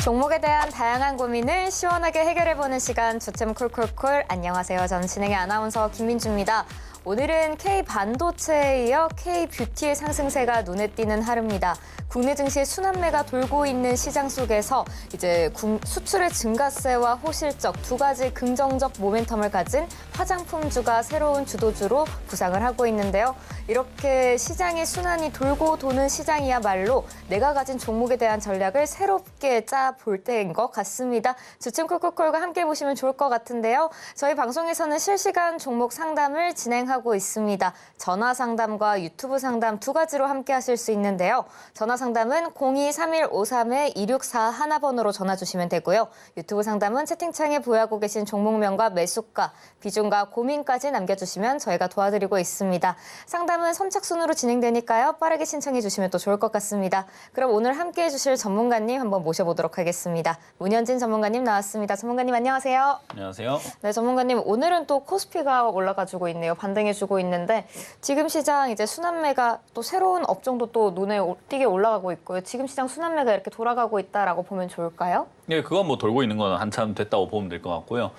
종목에 대한 다양한 고민을 시원하게 해결해보는 시간 주템 콜콜콜. 안녕하세요. 전 진행의 아나운서 김민주입니다. 오늘은 K반도체에 이어 K뷰티의 상승세가 눈에 띄는 하루입니다. 국내 증시 순환매가 돌고 있는 시장 속에서 이제 수출의 증가세와 호실적 두 가지 긍정적 모멘텀을 가진 화장품주가 새로운 주도주로 부상을 하고 있는데요. 이렇게 시장의 순환이 돌고 도는 시장이야말로 내가 가진 종목에 대한 전략을 새롭게 짜볼 때인 것 같습니다. 주침 콜콜콜과 함께 보시면 좋을 것 같은데요. 저희 방송에서는 실시간 종목 상담을 진행하고 있습니다. 전화 상담과 유튜브 상담 두 가지로 함께 하실 수 있는데요. 전화 상담은 0231532641번으로 전화 주시면 되고요. 유튜브 상담은 채팅창에 보유하고 계신 종목명과 매수가, 비중과 고민까지 남겨주시면 저희가 도와드리고 있습니다. 상담은 선착순으로 진행되니까요. 빠르게 신청해 주시면 또 좋을 것 같습니다. 그럼 오늘 함께해 주실 전문가님 한번 모셔보도록 하겠습니다. 문현진 전문가님 나왔습니다. 전문가님 안녕하세요. 안녕하세요. 네, 전문가님 오늘은 또 코스피가 올라가지고 있네요. 반등해주고 있는데 지금 시장 이제 순환매가 또 새로운 업종도 또 눈에 띄게 올라가고 있고요. 지금 시장 순환매가 이렇게 돌아가고 있다라고 보면 좋을까요? 네, 그건 뭐 돌고 있는 건 한참 됐다고 보면 될 것 같고요.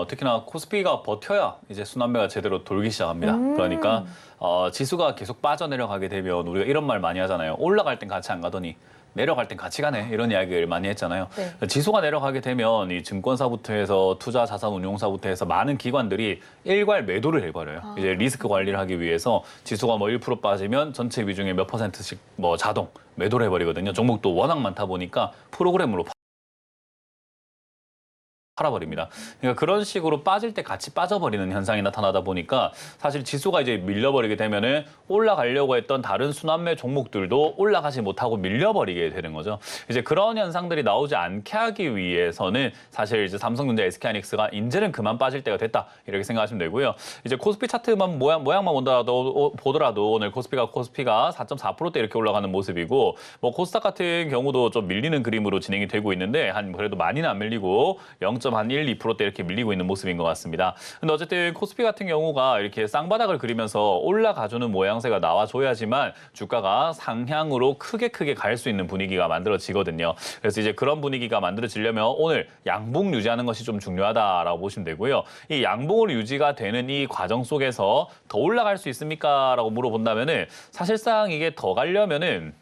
특히나 코스피가 버텨야 이제 순환매가 제대로 돌기 시작합니다. 그러니까 지수가 계속 빠져내려가게 되면 우리가 이런 말 많이 하잖아요. 올라갈 땐 같이 안 가더니 내려갈 땐 같이 가네 이런 이야기를 많이 했잖아요. 네. 지수가 내려가게 되면 이 증권사부터 해서 투자자산운용사부터 해서 많은 기관들이 일괄 매도를 해버려요. 이제 리스크 관리를 하기 위해서 지수가 뭐 1% 빠지면 전체 비중의 몇 %씩 뭐 자동 매도를 해버리거든요. 종목도 워낙 많다 보니까 프로그램으로 팔아버립니다. 그러니까 그런 식으로 빠질 때 같이 빠져버리는 현상이 나타나다 보니까 사실 지수가 이제 밀려버리게 되면은 올라가려고 했던 다른 순환매 종목들도 올라가지 못하고 밀려버리게 되는 거죠. 이제 그런 현상들이 나오지 않게 하기 위해서는 사실 이제 삼성전자, SK하이닉스가 이제는 그만 빠질 때가 됐다 이렇게 생각하시면 되고요. 이제 코스피 차트만 모양만 보더라도 오늘 코스피가 4.4%대 이렇게 올라가는 모습이고 뭐 코스닥 같은 경우도 좀 밀리는 그림으로 진행이 되고 있는데 한 그래도 많이는 안 밀리고 0.1-2%대 이렇게 밀리고 있는 모습인 것 같습니다. 근데 어쨌든 코스피 같은 경우가 이렇게 쌍바닥을 그리면서 올라가주는 모양새가 나와줘야지만 주가가 상향으로 크게 갈 수 있는 분위기가 만들어지거든요. 그래서 이제 그런 분위기가 만들어지려면 오늘 양봉 유지하는 것이 좀 중요하다라고 보시면 되고요. 이 양봉으로 유지가 되는 이 과정 속에서 더 올라갈 수 있습니까? 라고 물어본다면은 사실상 이게 더 가려면은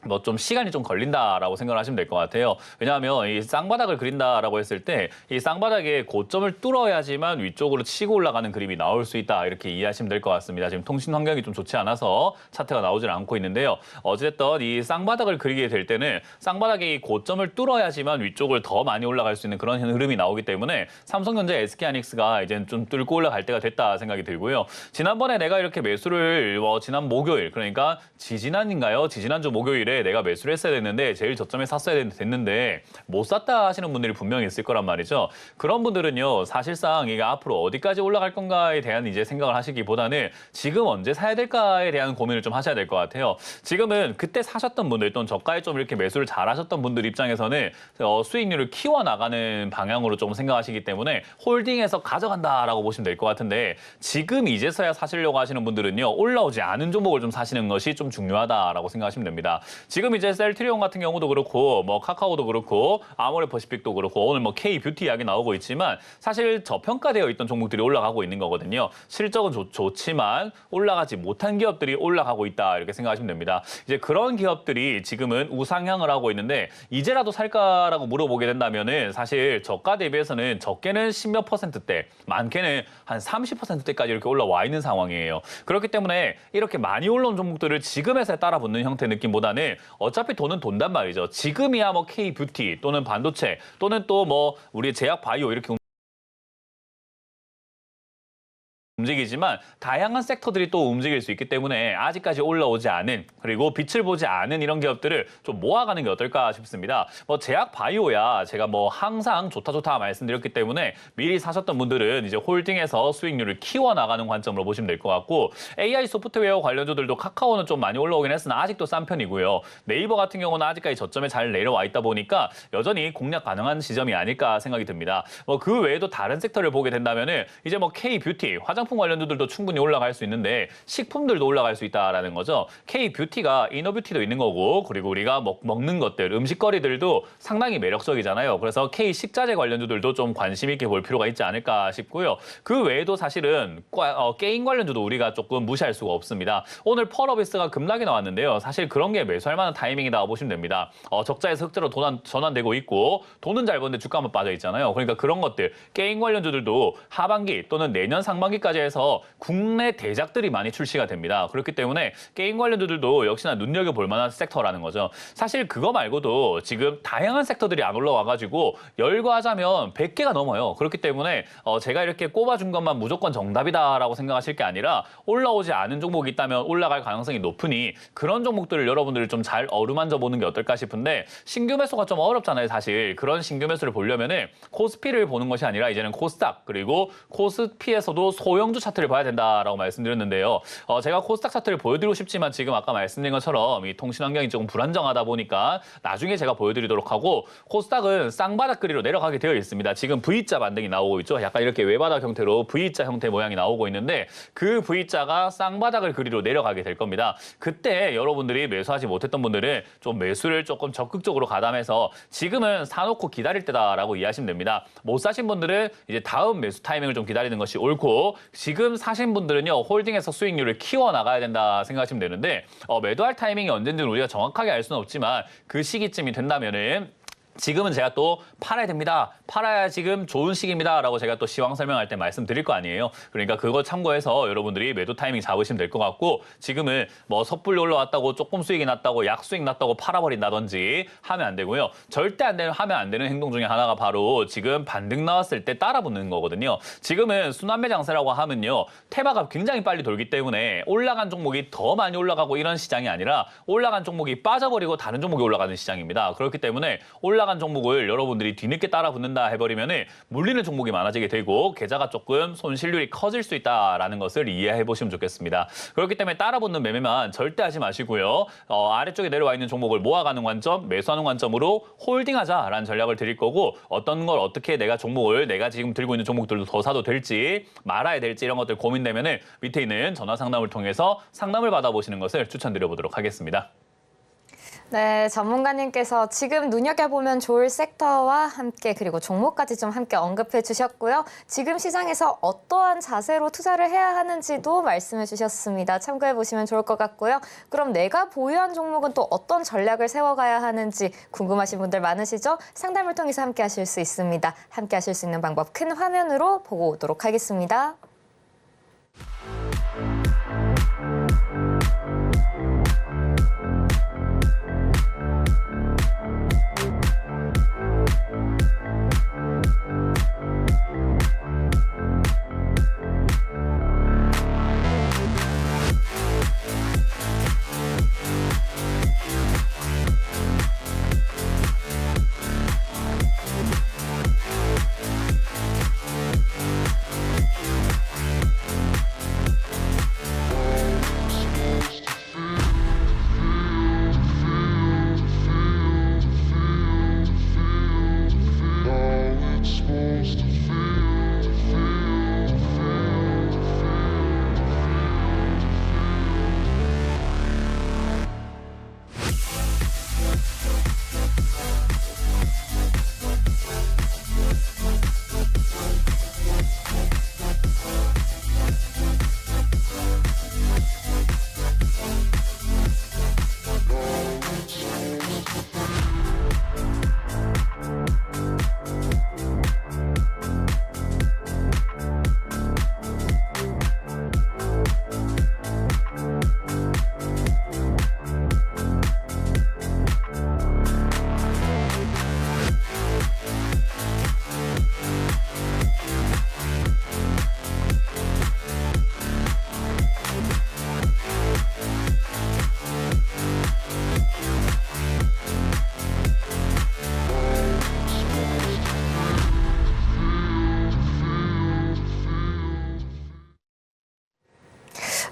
뭐 좀 시간이 좀 걸린다라고 생각을 하시면 될 것 같아요. 왜냐하면 이 쌍바닥을 그린다라고 했을 때 이 쌍바닥의 고점을 뚫어야지만 위쪽으로 치고 올라가는 그림이 나올 수 있다 이렇게 이해하시면 될 것 같습니다. 지금 통신 환경이 좀 좋지 않아서 차트가 나오질 않고 있는데요. 어쨌든 이 쌍바닥을 그리게 될 때는 쌍바닥의 고점을 뚫어야지만 위쪽을 더 많이 올라갈 수 있는 그런 흐름이 나오기 때문에 삼성전자, SK하이닉스가 이제 좀 뚫고 올라갈 때가 됐다 생각이 들고요. 지난번에 내가 이렇게 매수를 지난 목요일 그러니까 지지난주 목요일에 내가 매수를 했어야 됐는데 제일 저점에 샀어야 됐는데 못 샀다 하시는 분들이 분명히 있을 거란 말이죠. 그런 분들은요. 사실상 이게 앞으로 어디까지 올라갈 건가에 대한 이제 생각을 하시기보다는 지금 언제 사야 될까에 대한 고민을 좀 하셔야 될 것 같아요. 지금은 그때 사셨던 분들 또는 저가에 좀 이렇게 매수를 잘 하셨던 분들 입장에서는 수익률을 키워나가는 방향으로 좀 생각하시기 때문에 홀딩해서 가져간다라고 보시면 될 것 같은데 지금 이제서야 사시려고 하시는 분들은요. 올라오지 않은 종목을 좀 사시는 것이 좀 중요하다라고 생각하시면 됩니다. 지금 이제 셀트리온 같은 경우도 그렇고 뭐 카카오도 그렇고 아모레퍼시픽도 그렇고 오늘 뭐 K뷰티 이야기 나오고 있지만 사실 저평가되어 있던 종목들이 올라가고 있는 거거든요. 실적은 좋지만 올라가지 못한 기업들이 올라가고 있다 이렇게 생각하시면 됩니다. 이제 그런 기업들이 지금은 우상향을 하고 있는데 이제라도 살까라고 물어보게 된다면은 사실 저가 대비해서는 적게는 10몇 %대, 많게는 한 30%대까지 이렇게 올라와 있는 상황이에요. 그렇기 때문에 이렇게 많이 올라온 종목들을 지금에서 따라붙는 형태 느낌보다는 어차피 돈은 돈단 말이죠. 지금이야 뭐 K뷰티 또는 반도체 또는 또 뭐 우리 제약 바이오 이렇게 움직이지만 다양한 섹터들이 또 움직일 수 있기 때문에 아직까지 올라오지 않은 그리고 빛을 보지 않은 이런 기업들을 좀 모아가는 게 어떨까 싶습니다. 뭐 제약 바이오야 제가 뭐 항상 좋다 말씀드렸기 때문에 미리 사셨던 분들은 이제 홀딩해서 수익률을 키워나가는 관점으로 보시면 될 것 같고 AI 소프트웨어 관련주들도 카카오는 좀 많이 올라오긴 했으나 아직도 싼 편이고요. 네이버 같은 경우는 아직까지 저점에 잘 내려와 있다 보니까 여전히 공략 가능한 시점이 아닐까 생각이 듭니다. 뭐 그 외에도 다른 섹터를 보게 된다면은 이제 뭐 K뷰티 화장품 화장품 관련주들도 충분히 올라갈 수 있는데 식품들도 올라갈 수 있다라는 거죠. K뷰티가 이너뷰티도 있는 거고 그리고 우리가 먹는 것들, 음식거리들도 상당히 매력적이잖아요. 그래서 K식자재 관련주들도 좀 관심 있게 볼 필요가 있지 않을까 싶고요. 그 외에도 사실은 게임 관련주도 우리가 조금 무시할 수가 없습니다. 오늘 펄어비스가 급락이 나왔는데요. 사실 그런 게 매수할 만한 타이밍이다 보시면 됩니다. 적자에서 흑자로 전환되고 있고 돈은 잘 버는데 주가만 빠져 있잖아요. 그러니까 그런 것들, 게임 관련주들도 하반기 또는 내년 상반기까지 해서 국내 대작들이 많이 출시가 됩니다. 그렇기 때문에 게임 관련주들도 역시나 눈여겨볼 만한 섹터라는 거죠. 사실 그거 말고도 지금 다양한 섹터들이 안 올라와가지고 열거하자면 100개가 넘어요. 그렇기 때문에 제가 이렇게 꼽아준 것만 무조건 정답이다라고 생각하실 게 아니라 올라오지 않은 종목이 있다면 올라갈 가능성이 높으니 그런 종목들을 여러분들이 좀 잘 어루만져 보는 게 어떨까 싶은데 신규 매수가 좀 어렵잖아요, 사실. 그런 신규 매수를 보려면은 코스피를 보는 것이 아니라 이제는 코스닥 그리고 코스피에서도 소형주 차트를 봐야 된다라고 말씀드렸는데요. 제가 코스닥 차트를 보여드리고 싶지만 지금 아까 말씀드린 것처럼 이 통신 환경이 조금 불안정하다 보니까 나중에 제가 보여드리도록 하고 코스닥은 쌍바닥 그리로 내려가게 되어 있습니다. 지금 V자 반등이 나오고 있죠. 약간 이렇게 외바닥 형태로 V자 형태 모양이 나오고 있는데 그 V자가 쌍바닥을 그리로 내려가게 될 겁니다. 그때 여러분들이 매수하지 못했던 분들은 좀 매수를 조금 적극적으로 가담해서 지금은 사놓고 기다릴 때다라고 이해하시면 됩니다. 못 사신 분들은 이제 다음 매수 타이밍을 좀 기다리는 것이 옳고 지금 사신 분들은요 홀딩해서 수익률을 키워나가야 된다 생각하시면 되는데 매도할 타이밍이 언제인지는 우리가 정확하게 알 수는 없지만 그 시기쯤이 된다면은 지금은 제가 또 팔아야 됩니다. 팔아야 지금 좋은 시기입니다. 라고 제가 또 시황 설명할 때 말씀드릴 거 아니에요. 그러니까 그거 참고해서 여러분들이 매도 타이밍 잡으시면 될 것 같고 지금은 뭐 섣불리 올라왔다고 조금 수익이 났다고 약수익 났다고 팔아버린다든지 하면 안 되고요. 절대 하면 안 되는 행동 중에 하나가 바로 지금 반등 나왔을 때 따라붙는 거거든요. 지금은 순환매 장세라고 하면요. 테마가 굉장히 빨리 돌기 때문에 올라간 종목이 더 많이 올라가고 이런 시장이 아니라 올라간 종목이 빠져버리고 다른 종목이 올라가는 시장입니다. 그렇기 때문에 올라간 종목을 여러분들이 뒤늦게 따라붙는다 해버리면은 물리는 종목이 많아지게 되고 계좌가 조금 손실률이 커질 수 있다라는 것을 이해해 보시면 좋겠습니다. 그렇기 때문에 따라붙는 매매만 절대 하지 마시고요. 아래쪽에 내려와 있는 종목을 모아가는 관점, 매수하는 관점으로 홀딩하자라는 전략을 드릴 거고 어떤 걸 어떻게 내가 지금 들고 있는 종목들도 더 사도 될지 말아야 될지 이런 것들 고민되면은 밑에 있는 전화 상담을 통해서 상담을 받아보시는 것을 추천드려보도록 하겠습니다. 네, 전문가님께서 지금 눈여겨보면 좋을 섹터와 함께 그리고 종목까지 좀 함께 언급해 주셨고요. 지금 시장에서 어떠한 자세로 투자를 해야 하는지도 말씀해 주셨습니다. 참고해 보시면 좋을 것 같고요. 그럼 내가 보유한 종목은 또 어떤 전략을 세워가야 하는지 궁금하신 분들 많으시죠? 상담을 통해서 함께 하실 수 있습니다. 함께 하실 수 있는 방법 큰 화면으로 보고 오도록 하겠습니다.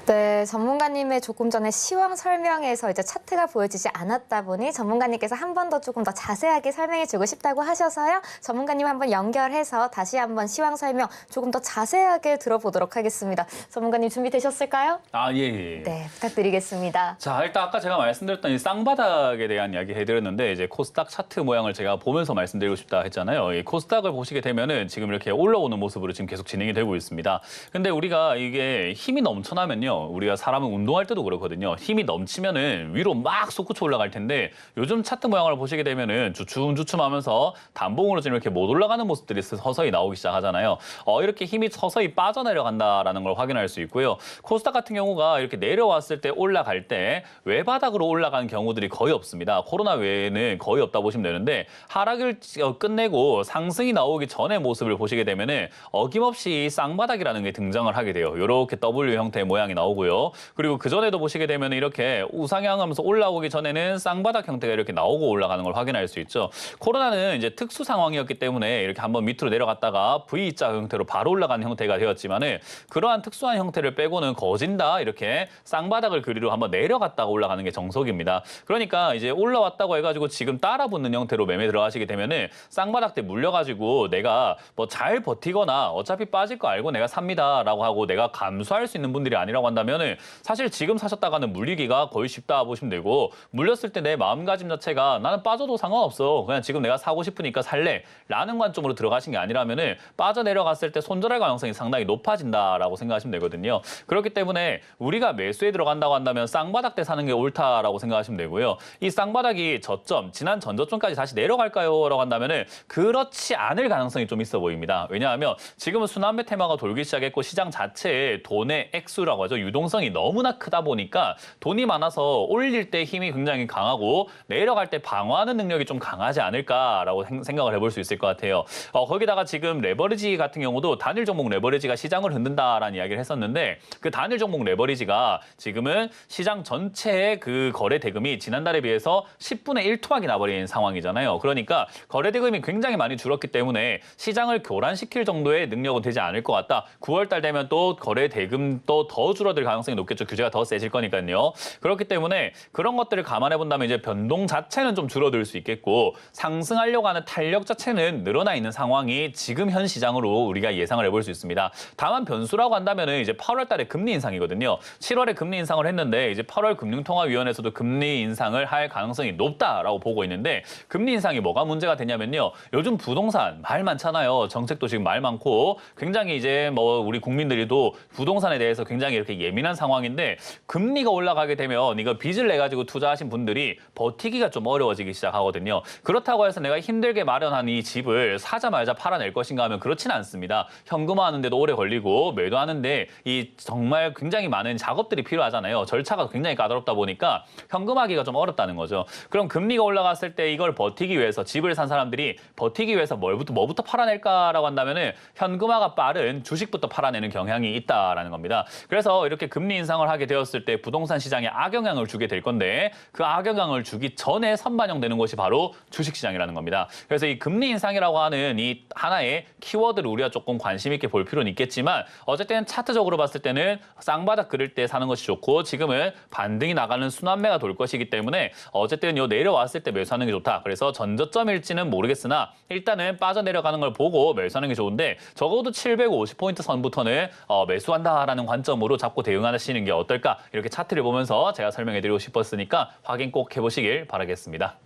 네, 네, 전문가님의 조금 전에 시황 설명에서 이제 차트가 보여지지 않았다 보니 전문가님께서 한 번 더 조금 더 자세하게 설명해 주고 싶다고 하셔서요. 전문가님 한번 연결해서 다시 한번 시황 설명 조금 더 자세하게 들어보도록 하겠습니다. 전문가님 준비되셨을까요? 아, 예, 예. 네, 부탁드리겠습니다. 자, 일단 아까 제가 말씀드렸던 이 쌍바닥에 대한 이야기 해드렸는데 이제 코스닥 차트 모양을 제가 보면서 말씀드리고 싶다 했잖아요. 이 코스닥을 보시게 되면은 지금 이렇게 올라오는 모습으로 지금 계속 진행이 되고 있습니다. 근데 우리가 이게 힘이 넘쳐나면요. 우리가 사람은 운동할 때도 그렇거든요. 힘이 넘치면은 위로 막 솟구쳐 올라갈 텐데 요즘 차트 모양을 보시게 되면은 주춤주춤하면서 단봉으로 지금 이렇게 못 올라가는 모습들이 서서히 나오기 시작하잖아요. 이렇게 힘이 서서히 빠져내려간다라는 걸 확인할 수 있고요. 코스닥 같은 경우가 이렇게 내려왔을 때 올라갈 때 외바닥으로 올라가는 경우들이 거의 없습니다. 코로나 외에는 거의 없다 보시면 되는데 하락을 끝내고 상승이 나오기 전의 모습을 보시게 되면은 어김없이 쌍바닥이라는 게 등장을 하게 돼요. 이렇게 W 형태의 모양이 나오고요. 그리고 그 전에도 보시게 되면 이렇게 우상향하면서 올라오기 전에는 쌍바닥 형태가 이렇게 나오고 올라가는 걸 확인할 수 있죠. 코로나는 이제 특수 상황이었기 때문에 이렇게 한번 밑으로 내려갔다가 V자 형태로 바로 올라가는 형태가 되었지만은 그러한 특수한 형태를 빼고는 거진다 이렇게 쌍바닥을 그리로 한번 내려갔다가 올라가는 게 정석입니다. 그러니까 이제 올라왔다고 해가지고 지금 따라붙는 형태로 매매 들어가시게 되면은 쌍바닥 때 물려가지고 내가 뭐 잘 버티거나 어차피 빠질 거 알고 내가 삽니다라고 하고 내가 감수할 수 있는 분들이 아니라고 한다면은 사실 지금 사셨다가는 물리기가 거의 쉽다 보시면 되고 물렸을 때 내 마음가짐 자체가 나는 빠져도 상관없어. 그냥 지금 내가 사고 싶으니까 살래. 라는 관점으로 들어가신 게 아니라면은 빠져내려갔을 때 손절할 가능성이 상당히 높아진다라고 생각하시면 되거든요. 그렇기 때문에 우리가 매수에 들어간다고 한다면 쌍바닥 때 사는 게 옳다라고 생각하시면 되고요. 이 쌍바닥이 저점, 지난 전저점까지 다시 내려갈까요? 라고 한다면은 그렇지 않을 가능성이 좀 있어 보입니다. 왜냐하면 지금은 순환매 테마가 돌기 시작했고 시장 자체의 돈의 액수라고 하죠. 유동성이 너무나 크다 보니까 돈이 많아서 올릴 때 힘이 굉장히 강하고 내려갈 때 방어하는 능력이 좀 강하지 않을까라고 생각을 해볼 수 있을 것 같아요. 거기다가 지금 레버리지 같은 경우도 단일 종목 레버리지가 시장을 흔든다라는 이야기를 했었는데 그 단일 종목 레버리지가 지금은 시장 전체의 그 거래 대금이 지난달에 비해서 10분의 1 토막이 나버린 상황이잖아요. 그러니까 거래 대금이 굉장히 많이 줄었기 때문에 시장을 교란시킬 정도의 능력은 되지 않을 것 같다. 9월 달 되면 또 거래 대금도 더 줄어들 가능성이 높겠죠. 규제가 더 세질 거니까요. 그렇기 때문에 그런 것들을 감안해 본다면 이제 변동 자체는 좀 줄어들 수 있겠고 상승하려고 하는 탄력 자체는 늘어나 있는 상황이 지금 현 시장으로 우리가 예상을 해볼 수 있습니다. 다만 변수라고 한다면은 이제 8월 달에 금리 인상이거든요. 7월에 금리 인상을 했는데 이제 8월 금융통화위원회에서도 금리 인상을 할 가능성이 높다라고 보고 있는데 금리 인상이 뭐가 문제가 되냐면요. 요즘 부동산 말 많잖아요. 정책도 지금 말 많고 굉장히 이제 뭐 우리 국민들이도 부동산에 대해서 굉장히 이렇게 예민한 상황인데 금리가 올라가게 되면 이거 빚을 내 가지고 투자하신 분들이 버티기가 좀 어려워지기 시작하거든요. 그렇다고 해서 내가 힘들게 마련한 이 집을 사자마자 팔아낼 것인가 하면 그렇지는 않습니다. 현금화하는데도 오래 걸리고 매도하는데 이 정말 굉장히 많은 작업들이 필요하잖아요. 절차가 굉장히 까다롭다 보니까 현금화하기가 좀 어렵다는 거죠. 그럼 금리가 올라갔을 때 이걸 버티기 위해서 집을 산 사람들이 버티기 위해서 뭐부터 팔아낼까라고 한다면은 현금화가 빠른 주식부터 팔아내는 경향이 있다라는 겁니다. 그래서 이렇게 금리 인상을 하게 되었을 때 부동산 시장에 악영향을 주게 될 건데 그 악영향을 주기 전에 선반영되는 것이 바로 주식시장이라는 겁니다. 그래서 이 금리 인상이라고 하는 이 하나의 키워드를 우리가 조금 관심 있게 볼 필요는 있겠지만 어쨌든 차트적으로 봤을 때는 쌍바닥 그릴 때 사는 것이 좋고 지금은 반등이 나가는 순환매가 돌 것이기 때문에 어쨌든 요 내려왔을 때 매수하는 게 좋다. 그래서 전저점일지는 모르겠으나 일단은 빠져내려가는 걸 보고 매수하는 게 좋은데 적어도 750포인트 선부터는 매수한다라는 관점으로 잡고 대응하시는 게 어떨까 이렇게 차트를 보면서 제가 설명해드리고 싶었으니까 확인 꼭 해보시길 바라겠습니다.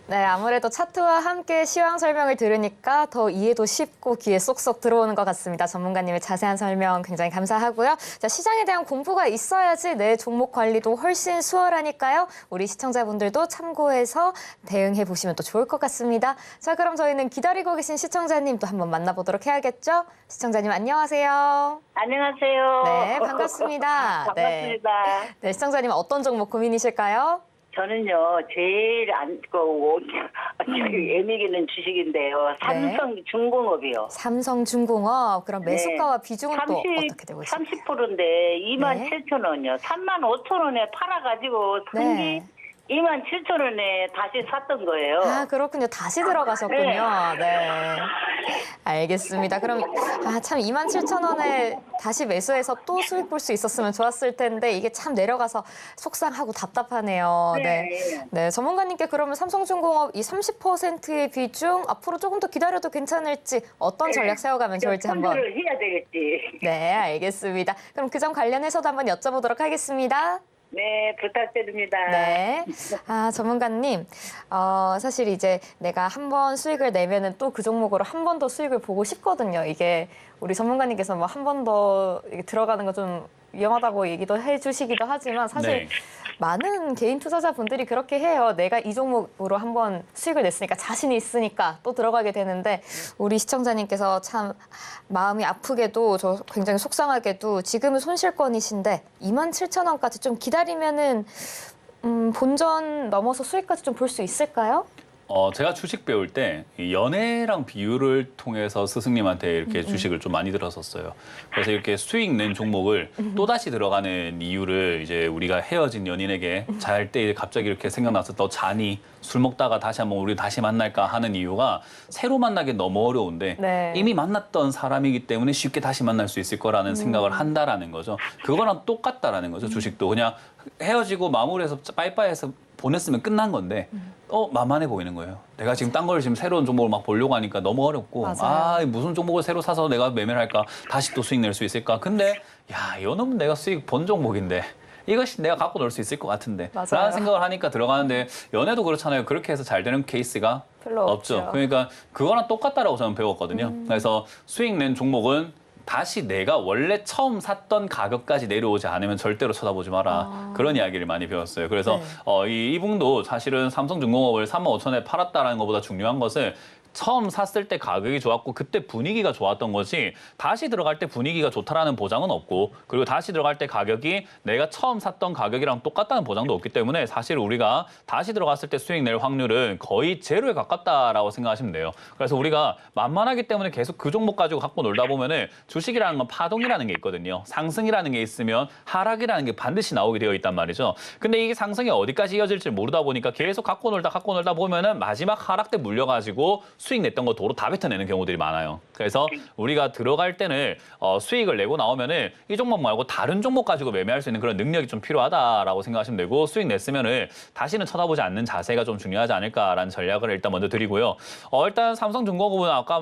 네, 아무래도 차트와 함께 시황 설명을 들으니까 더 이해도 쉽고 귀에 쏙쏙 들어오는 것 같습니다. 전문가님의 자세한 설명 굉장히 감사하고요. 자, 시장에 대한 공부가 있어야지 내 종목 관리도 훨씬 수월하니까요. 우리 시청자분들도 참고해서 대응해 보시면 또 좋을 것 같습니다. 자, 그럼 저희는 기다리고 계신 시청자님 또 한번 만나보도록 해야겠죠? 시청자님 안녕하세요. 안녕하세요. 네, 반갑습니다. 반갑습니다. 네, 시청자님 어떤 종목 고민이실까요? 저는요, 제일 애미기는 주식인데요. 삼성중공업이요. 삼성중공업, 그럼 매수가와 비중은 또 어떻게 되고 있습니까? 30%인데 27,000원이요. 35,000원에 팔아가지고 산지 네. 27,000원에 다시 샀던 거예요. 아, 그렇군요. 다시 들어가셨군요. 네. 알겠습니다. 그럼 참 27,000원에 다시 매수해서 또 수익 볼 수 있었으면 좋았을 텐데 이게 참 내려가서 속상하고 답답하네요. 네. 네, 전문가님께 그러면 삼성중공업 이 30%의 비중 앞으로 조금 더 기다려도 괜찮을지 어떤 전략 세워가면 좋을지 한번. 손질을 해야 되겠지. 네, 알겠습니다. 그럼 그 점 관련해서도 한번 여쭤보도록 하겠습니다. 네, 부탁드립니다. 네. 전문가님, 사실 이제 내가 한 번 수익을 내면은 또 그 종목으로 한 번 더 수익을 보고 싶거든요. 이게 우리 전문가님께서 뭐 한 번 더 들어가는 거 좀 위험하다고 얘기도 해주시기도 하지만 사실 네. 많은 개인 투자자분들이 그렇게 해요. 내가 이 종목으로 한 번 수익을 냈으니까 자신이 있으니까 또 들어가게 되는데 우리 시청자님께서 참 마음이 아프게도 저 굉장히 속상하게도 지금은 손실권이신데 27,000원까지 좀 기다리면은 본전 넘어서 수익까지 좀 볼 수 있을까요? 제가 주식 배울 때 이 연애랑 비율을 통해서 스승님한테 이렇게 주식을 좀 많이 들었었어요. 그래서 이렇게 수익 낸 종목을 또다시 들어가는 이유를 이제 우리가 헤어진 연인에게 잘 때 갑자기 이렇게 생각나서 너 자니? 술 먹다가 다시 한번 우리 다시 만날까 하는 이유가 새로 만나기 너무 어려운데 네. 이미 만났던 사람이기 때문에 쉽게 다시 만날 수 있을 거라는 생각을 한다라는 거죠. 그거랑 똑같다라는 거죠. 주식도 그냥 헤어지고 마무리해서 빠이빠이해서 보냈으면 끝난 건데 만만해 보이는 거예요. 내가 지금 딴 걸 지금 새로운 종목을 막 보려고 하니까 너무 어렵고 맞아요. 무슨 종목을 새로 사서 내가 매매를 할까? 다시 또 수익 낼 수 있을까? 근데 야, 이놈은 내가 수익 본 종목인데 이것이 내가 갖고 놀 수 있을 것 같은데 맞아요. 라는 생각을 하니까 들어가는데 연애도 그렇잖아요. 그렇게 해서 잘 되는 케이스가 별로 없죠. 없죠. 그러니까 그거랑 똑같다라고 저는 배웠거든요. 그래서 수익 낸 종목은 다시 내가 원래 처음 샀던 가격까지 내려오지 않으면 절대로 쳐다보지 마라. 그런 이야기를 많이 배웠어요. 그래서 이분도 사실은 삼성중공업을 35,000원에 팔았다라는 것보다 중요한 것은 처음 샀을 때 가격이 좋았고 그때 분위기가 좋았던 거지 다시 들어갈 때 분위기가 좋다라는 보장은 없고 그리고 다시 들어갈 때 가격이 내가 처음 샀던 가격이랑 똑같다는 보장도 없기 때문에 사실 우리가 다시 들어갔을 때 수익 낼 확률은 거의 제로에 가깝다라고 생각하시면 돼요. 그래서 우리가 만만하기 때문에 계속 그 종목 가지고 갖고 놀다 보면은 주식이라는 건 파동이라는 게 있거든요. 상승이라는 게 있으면 하락이라는 게 반드시 나오게 되어 있단 말이죠. 근데 이게 상승이 어디까지 이어질지 모르다 보니까 계속 갖고 놀다 보면은 마지막 하락 때 물려가지고 수익 냈던 거 도로 다 뱉어내는 경우들이 많아요. 그래서 우리가 들어갈 때는 수익을 내고 나오면은 이 종목 말고 다른 종목 가지고 매매할 수 있는 그런 능력이 좀 필요하다라고 생각하시면 되고 수익 냈으면은 다시는 쳐다보지 않는 자세가 좀 중요하지 않을까라는 전략을 일단 먼저 드리고요. 일단 삼성중공업은 아까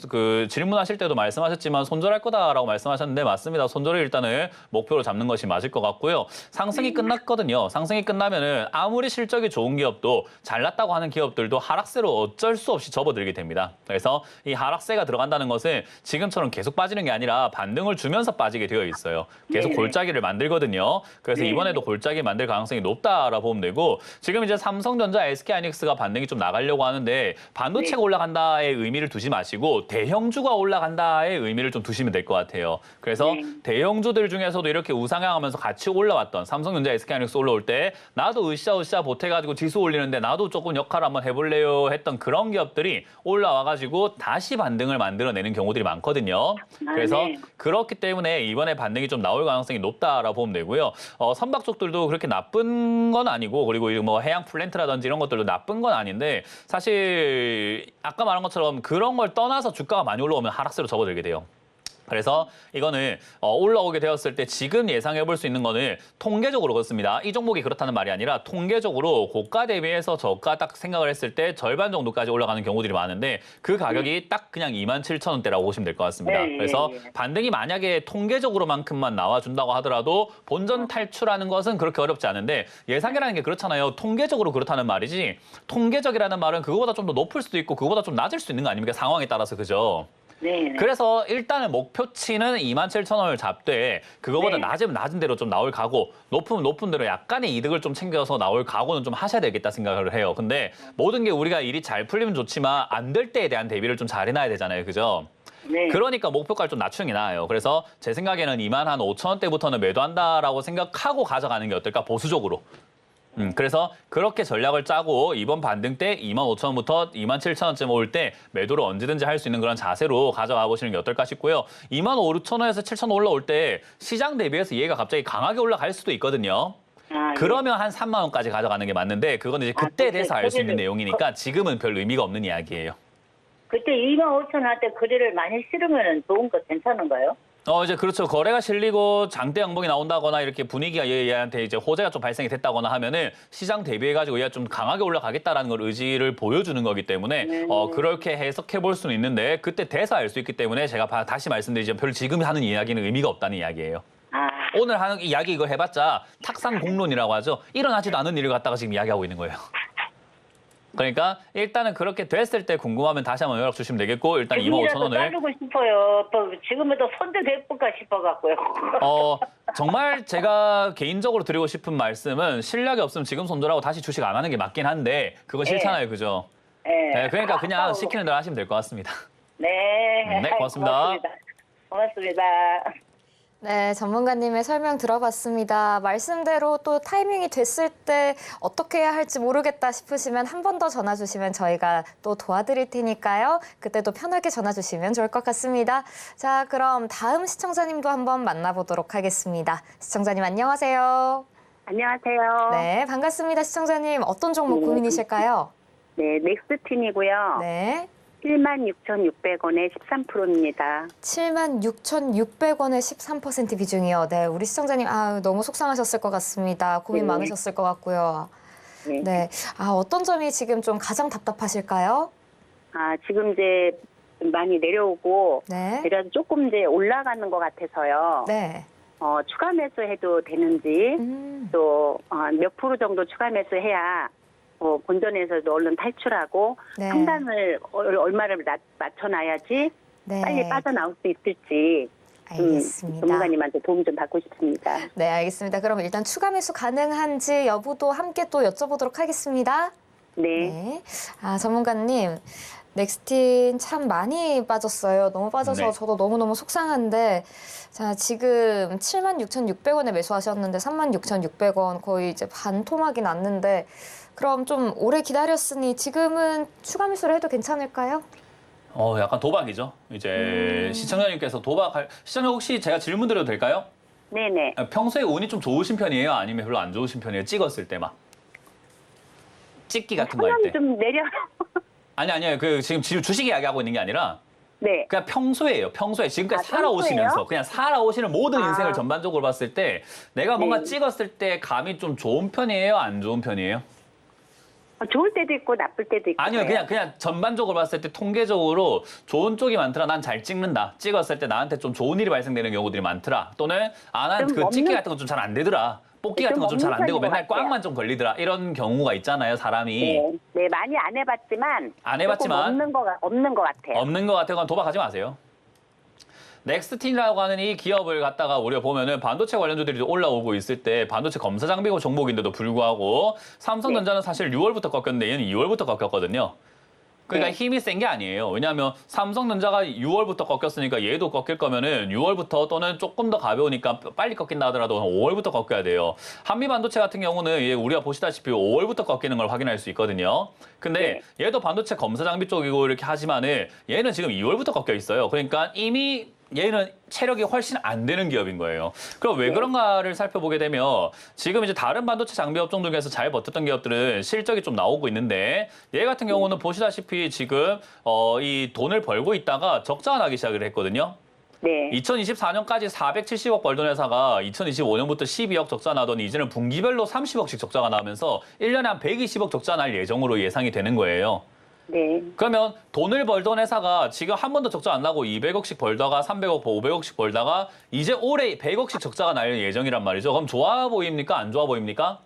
그 질문하실 때도 말씀하셨지만 손절할 거다라고 말씀하셨는데 맞습니다. 손절을 일단은 목표로 잡는 것이 맞을 것 같고요. 상승이 끝났거든요. 상승이 끝나면은 아무리 실적이 좋은 기업도 잘났다고 하는 기업들도 하락세로 어쩔 수 없이 접어들게 됩니다. 그래서 이 하락세가 들어간다는 것은 지금처럼 계속 빠지는 게 아니라 반등을 주면서 빠지게 되어 있어요. 계속 골짜기를 만들거든요. 그래서 이번에도 골짜기 만들 가능성이 높다라고 보면 되고 지금 이제 삼성전자, SK하이닉스가 반등이 좀 나가려고 하는데 반도체가 올라간다의 의미를 두지 마시고 대형주가 올라간다의 의미를 좀 두시면 될 것 같아요. 그래서 대형주들 중에서도 이렇게 우상향하면서 같이 올라왔던 삼성전자, SK하이닉스 올라올 때 나도 으쌰으쌰 보태가지고 지수 올리는데 나도 조금 역할 한번 해볼래요 했던 그런 기업들이 올라와가지고 다시 반등을 만들어내는 경우들이 많거든요. 그래서 그렇기 때문에 이번에 반등이 좀 나올 가능성이 높다라고 보면 되고요. 선박 쪽들도 그렇게 나쁜 건 아니고 그리고 뭐 해양 플랜트라든지 이런 것들도 나쁜 건 아닌데 사실 아까 말한 것처럼 그런 걸 떠나서 주가가 많이 올라오면 하락세로 접어들게 돼요. 그래서 이거는 올라오게 되었을 때 지금 예상해 볼 수 있는 거는 통계적으로 그렇습니다. 이 종목이 그렇다는 말이 아니라 통계적으로 고가 대비해서 저가 딱 생각을 했을 때 절반 정도까지 올라가는 경우들이 많은데 그 가격이 딱 그냥 27,000원대라고 보시면 될 것 같습니다. 그래서 반등이 만약에 통계적으로만큼만 나와준다고 하더라도 본전 탈출하는 것은 그렇게 어렵지 않은데 예상이라는 게 그렇잖아요. 통계적으로 그렇다는 말이지 통계적이라는 말은 그거보다 좀 더 높을 수도 있고 그거보다 좀 낮을 수도 있는 거 아닙니까? 상황에 따라서 그죠? 그래서 일단은 목표치는 27,000원을 잡되 그거보다 낮으면 낮은 대로 좀 나올 각오, 높으면 높은 대로 약간의 이득을 좀 챙겨서 나올 각오는 좀 하셔야 되겠다 생각을 해요. 근데 모든 게 우리가 일이 잘 풀리면 좋지만 안 될 때에 대한 대비를 좀 잘 해놔야 되잖아요. 그죠? 그러니까 목표가를 좀 낮추는 게 나아요. 그래서 제 생각에는 25,000원대부터는 매도한다라고 생각하고 가져가는 게 어떨까? 보수적으로. 그래서 그렇게 전략을 짜고 이번 반등 때 25,000원부터 27,000원쯤 올 때 매도를 언제든지 할 수 있는 그런 자세로 가져가 보시는 게 어떨까 싶고요. 25,000원에서 7,000원 올라올 때 시장 대비해서 얘가 갑자기 강하게 올라갈 수도 있거든요. 아, 예. 그러면 한 3만 원까지 가져가는 게 맞는데 그건 이제 그때 그때 돼서 알 수 있는 거기를- 내용이니까 지금은 별 의미가 없는 이야기예요. 그때 25,000원한테 거래를 많이 실으면 좋은 거 괜찮은가요? 이제 그렇죠. 거래가 실리고 장대 양봉이 나온다거나 이렇게 분위기가 얘한테 이제 호재가 좀 발생이 됐다거나 하면은 시장 대비해가지고 얘가 좀 강하게 올라가겠다라는 걸 의지를 보여주는 거기 때문에 그렇게 해석해 볼 수는 있는데 그때 돼서 알 수 있기 때문에 제가 다시 말씀드리지만 별 지금 하는 이야기는 의미가 없다는 이야기예요. 아, 오늘 하는 이야기 이걸 해봤자 탁상공론이라고 하죠. 일어나지도 않은 일을 갖다가 지금 이야기하고 있는 거예요. 그러니까 일단은 그렇게 됐을 때 궁금하면 다시 한번 연락 주시면 되겠고 일단 25,000원을 자르고 싶어요. 또 지금부터 손도 대볼까 싶어갖고요. 정말 제가 개인적으로 드리고 싶은 말씀은 실력이 없으면 지금 손절하고 다시 주식 안 하는 게 맞긴 한데 그거 싫잖아요. 그죠? 네. 네, 그러니까 그냥 시키는 대로 하시면 될 것 같습니다. 네. 네, 고맙습니다. 고맙습니다. 네, 전문가님의 설명 들어봤습니다. 말씀대로 또 타이밍이 됐을 때 어떻게 해야 할지 모르겠다 싶으시면 한 번 더 전화 주시면 저희가 또 도와드릴 테니까요. 그때도 편하게 전화 주시면 좋을 것 같습니다. 자, 그럼 다음 시청자님도 한번 만나보도록 하겠습니다. 시청자님 안녕하세요. 안녕하세요. 네, 반갑습니다. 시청자님 어떤 종목 고민이실까요? 네, 넥스틴이고요. 네. 76,600원에 13%입니다. 76,600원의 13% 비중이요. 네, 우리 시청자님 너무 속상하셨을 것 같습니다. 고민 네. 많으셨을 것 같고요. 네. 네, 어떤 점이 지금 좀 가장 답답하실까요? 지금 이제 많이 내려오고, 네, 그래도 조금 이제 올라가는 것 같아서요. 네, 추가 매수해도 되는지, 또, 몇 프로 정도 추가 매수해야, 본전에서도 얼른 탈출하고, 네. 상단을 얼마를 맞춰놔야지, 네, 빨리 빠져나올 수 있을지, 알겠습니다. 전문가님한테 도움 좀 받고 싶습니다. 네, 알겠습니다. 그럼 일단 추가 매수 가능한지 여부도 함께 또 여쭤보도록 하겠습니다. 네. 네, 전문가님. 넥스틴 참 많이 빠졌어요. 너무 빠져서 네. 저도 너무너무 속상한데 자 지금 76,600원에 매수하셨는데 36,600원 거의 이제 반토막이 났는데 그럼 좀 오래 기다렸으니 지금은 추가 매수를 해도 괜찮을까요? 약간 도박이죠. 이제 시청자님께서 시청자 혹시 제가 질문 드려도 될까요? 네네. 평소에 운이 좀 좋으신 편이에요? 아니면 별로 안 좋으신 편이에요? 찍었을 때 막. 찍기 같은 거 할 때. 좀 내려. 아니요. 지금 주식 이야기하고 있는 게 아니라 네. 그냥 평소에요. 평소에 지금까지 평소에요? 살아오시면서 그냥 살아오시는 모든 인생을 전반적으로 봤을 때 내가 뭔가 네. 찍었을 때 감이 좀 좋은 편이에요? 안 좋은 편이에요? 좋을 때도 있고 나쁠 때도 있고. 아니요. 그래요. 그냥 전반적으로 봤을 때 통계적으로 좋은 쪽이 많더라. 난 잘 찍는다. 찍었을 때 나한테 좀 좋은 일이 발생되는 경우들이 많더라. 또는 난 좀 그 찍기 없는- 같은 건 좀 잘 안 되더라. 뽑기 같은 좀 건 좀 잘 안 되고 없는 맨날 편인 것 꽝만 좀 걸리더라. 이런 경우가 있잖아요. 사람이. 네. 네, 많이 안 해봤지만. 안 해봤지만 조금 없는 것 같아요. 없는 것 같아요. 그건 도박하지 마세요. 넥스틴이라고 하는 이 기업을 갖다가 우리가 보면은 반도체 관련주들이 올라오고 있을 때 반도체 검사 장비 종목인데도 불구하고 삼성전자는 사실 6월부터 꺾였는데 얘는 2월부터 꺾였거든요. 그러니까 네. 힘이 센 게 아니에요. 왜냐하면 삼성전자가 6월부터 꺾였으니까 얘도 꺾일 거면은 6월부터 또는 조금 더 가벼우니까 빨리 꺾인다 하더라도 5월부터 꺾여야 돼요. 한미반도체 같은 경우는 얘 우리가 보시다시피 5월부터 꺾이는 걸 확인할 수 있거든요. 근데 얘도 반도체 검사 장비 쪽이고 이렇게 하지만은 얘는 지금 2월부터 꺾여 있어요. 그러니까 이미 얘는 체력이 훨씬 안 되는 기업인 거예요. 그럼 왜 그런가를 살펴보게 되면 지금 이제 다른 반도체 장비 업종 중에서 잘 버텼던 기업들은 실적이 좀 나오고 있는데 얘 같은 경우는 보시다시피 지금 이 돈을 벌고 있다가 적자가 나기 시작을 했거든요. 네. 2024년까지 470억 벌던 회사가 2025년부터 12억 적자 나더니 이제는 분기별로 30억씩 적자가 나면서 1년에 한 120억 적자 날 예정으로 예상이 되는 거예요. 네. 그러면 돈을 벌던 회사가 지금 한 번도 적자 안 나고 200억씩 벌다가 300억, 500억씩 벌다가 이제 올해 100억씩 적자가 날 예정이란 말이죠. 그럼 좋아 보입니까? 안 좋아 보입니까?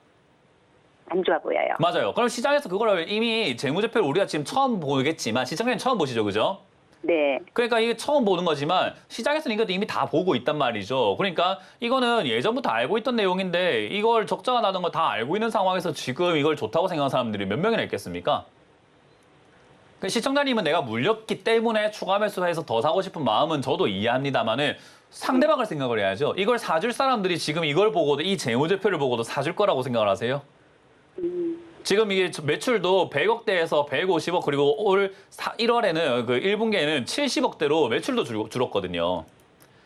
안 좋아 보여요. 맞아요. 그럼 시장에서 그걸 이미 재무제표를 우리가 지금 처음 보겠지만 시청자님 처음 보시죠, 그죠? 네. 그러니까 이게 처음 보는 거지만 시장에서는 이것도 이미 다 보고 있단 말이죠. 그러니까 이거는 예전부터 알고 있던 내용인데 이걸 적자가 나는 거 다 알고 있는 상황에서 지금 이걸 좋다고 생각하는 사람들이 몇 명이나 있겠습니까? 시청자님은 내가 물렸기 때문에 추가 매수해서 더 사고 싶은 마음은 저도 이해합니다만은 상대방을 생각을 해야죠. 이걸 사줄 사람들이 지금 이걸 보고도 이 재무제표를 보고도 사줄 거라고 생각을 하세요? 지금 이게 매출도 100억대에서 150억 그리고 올 1월에는 그 1분기에는 70억대로 매출도 줄었거든요.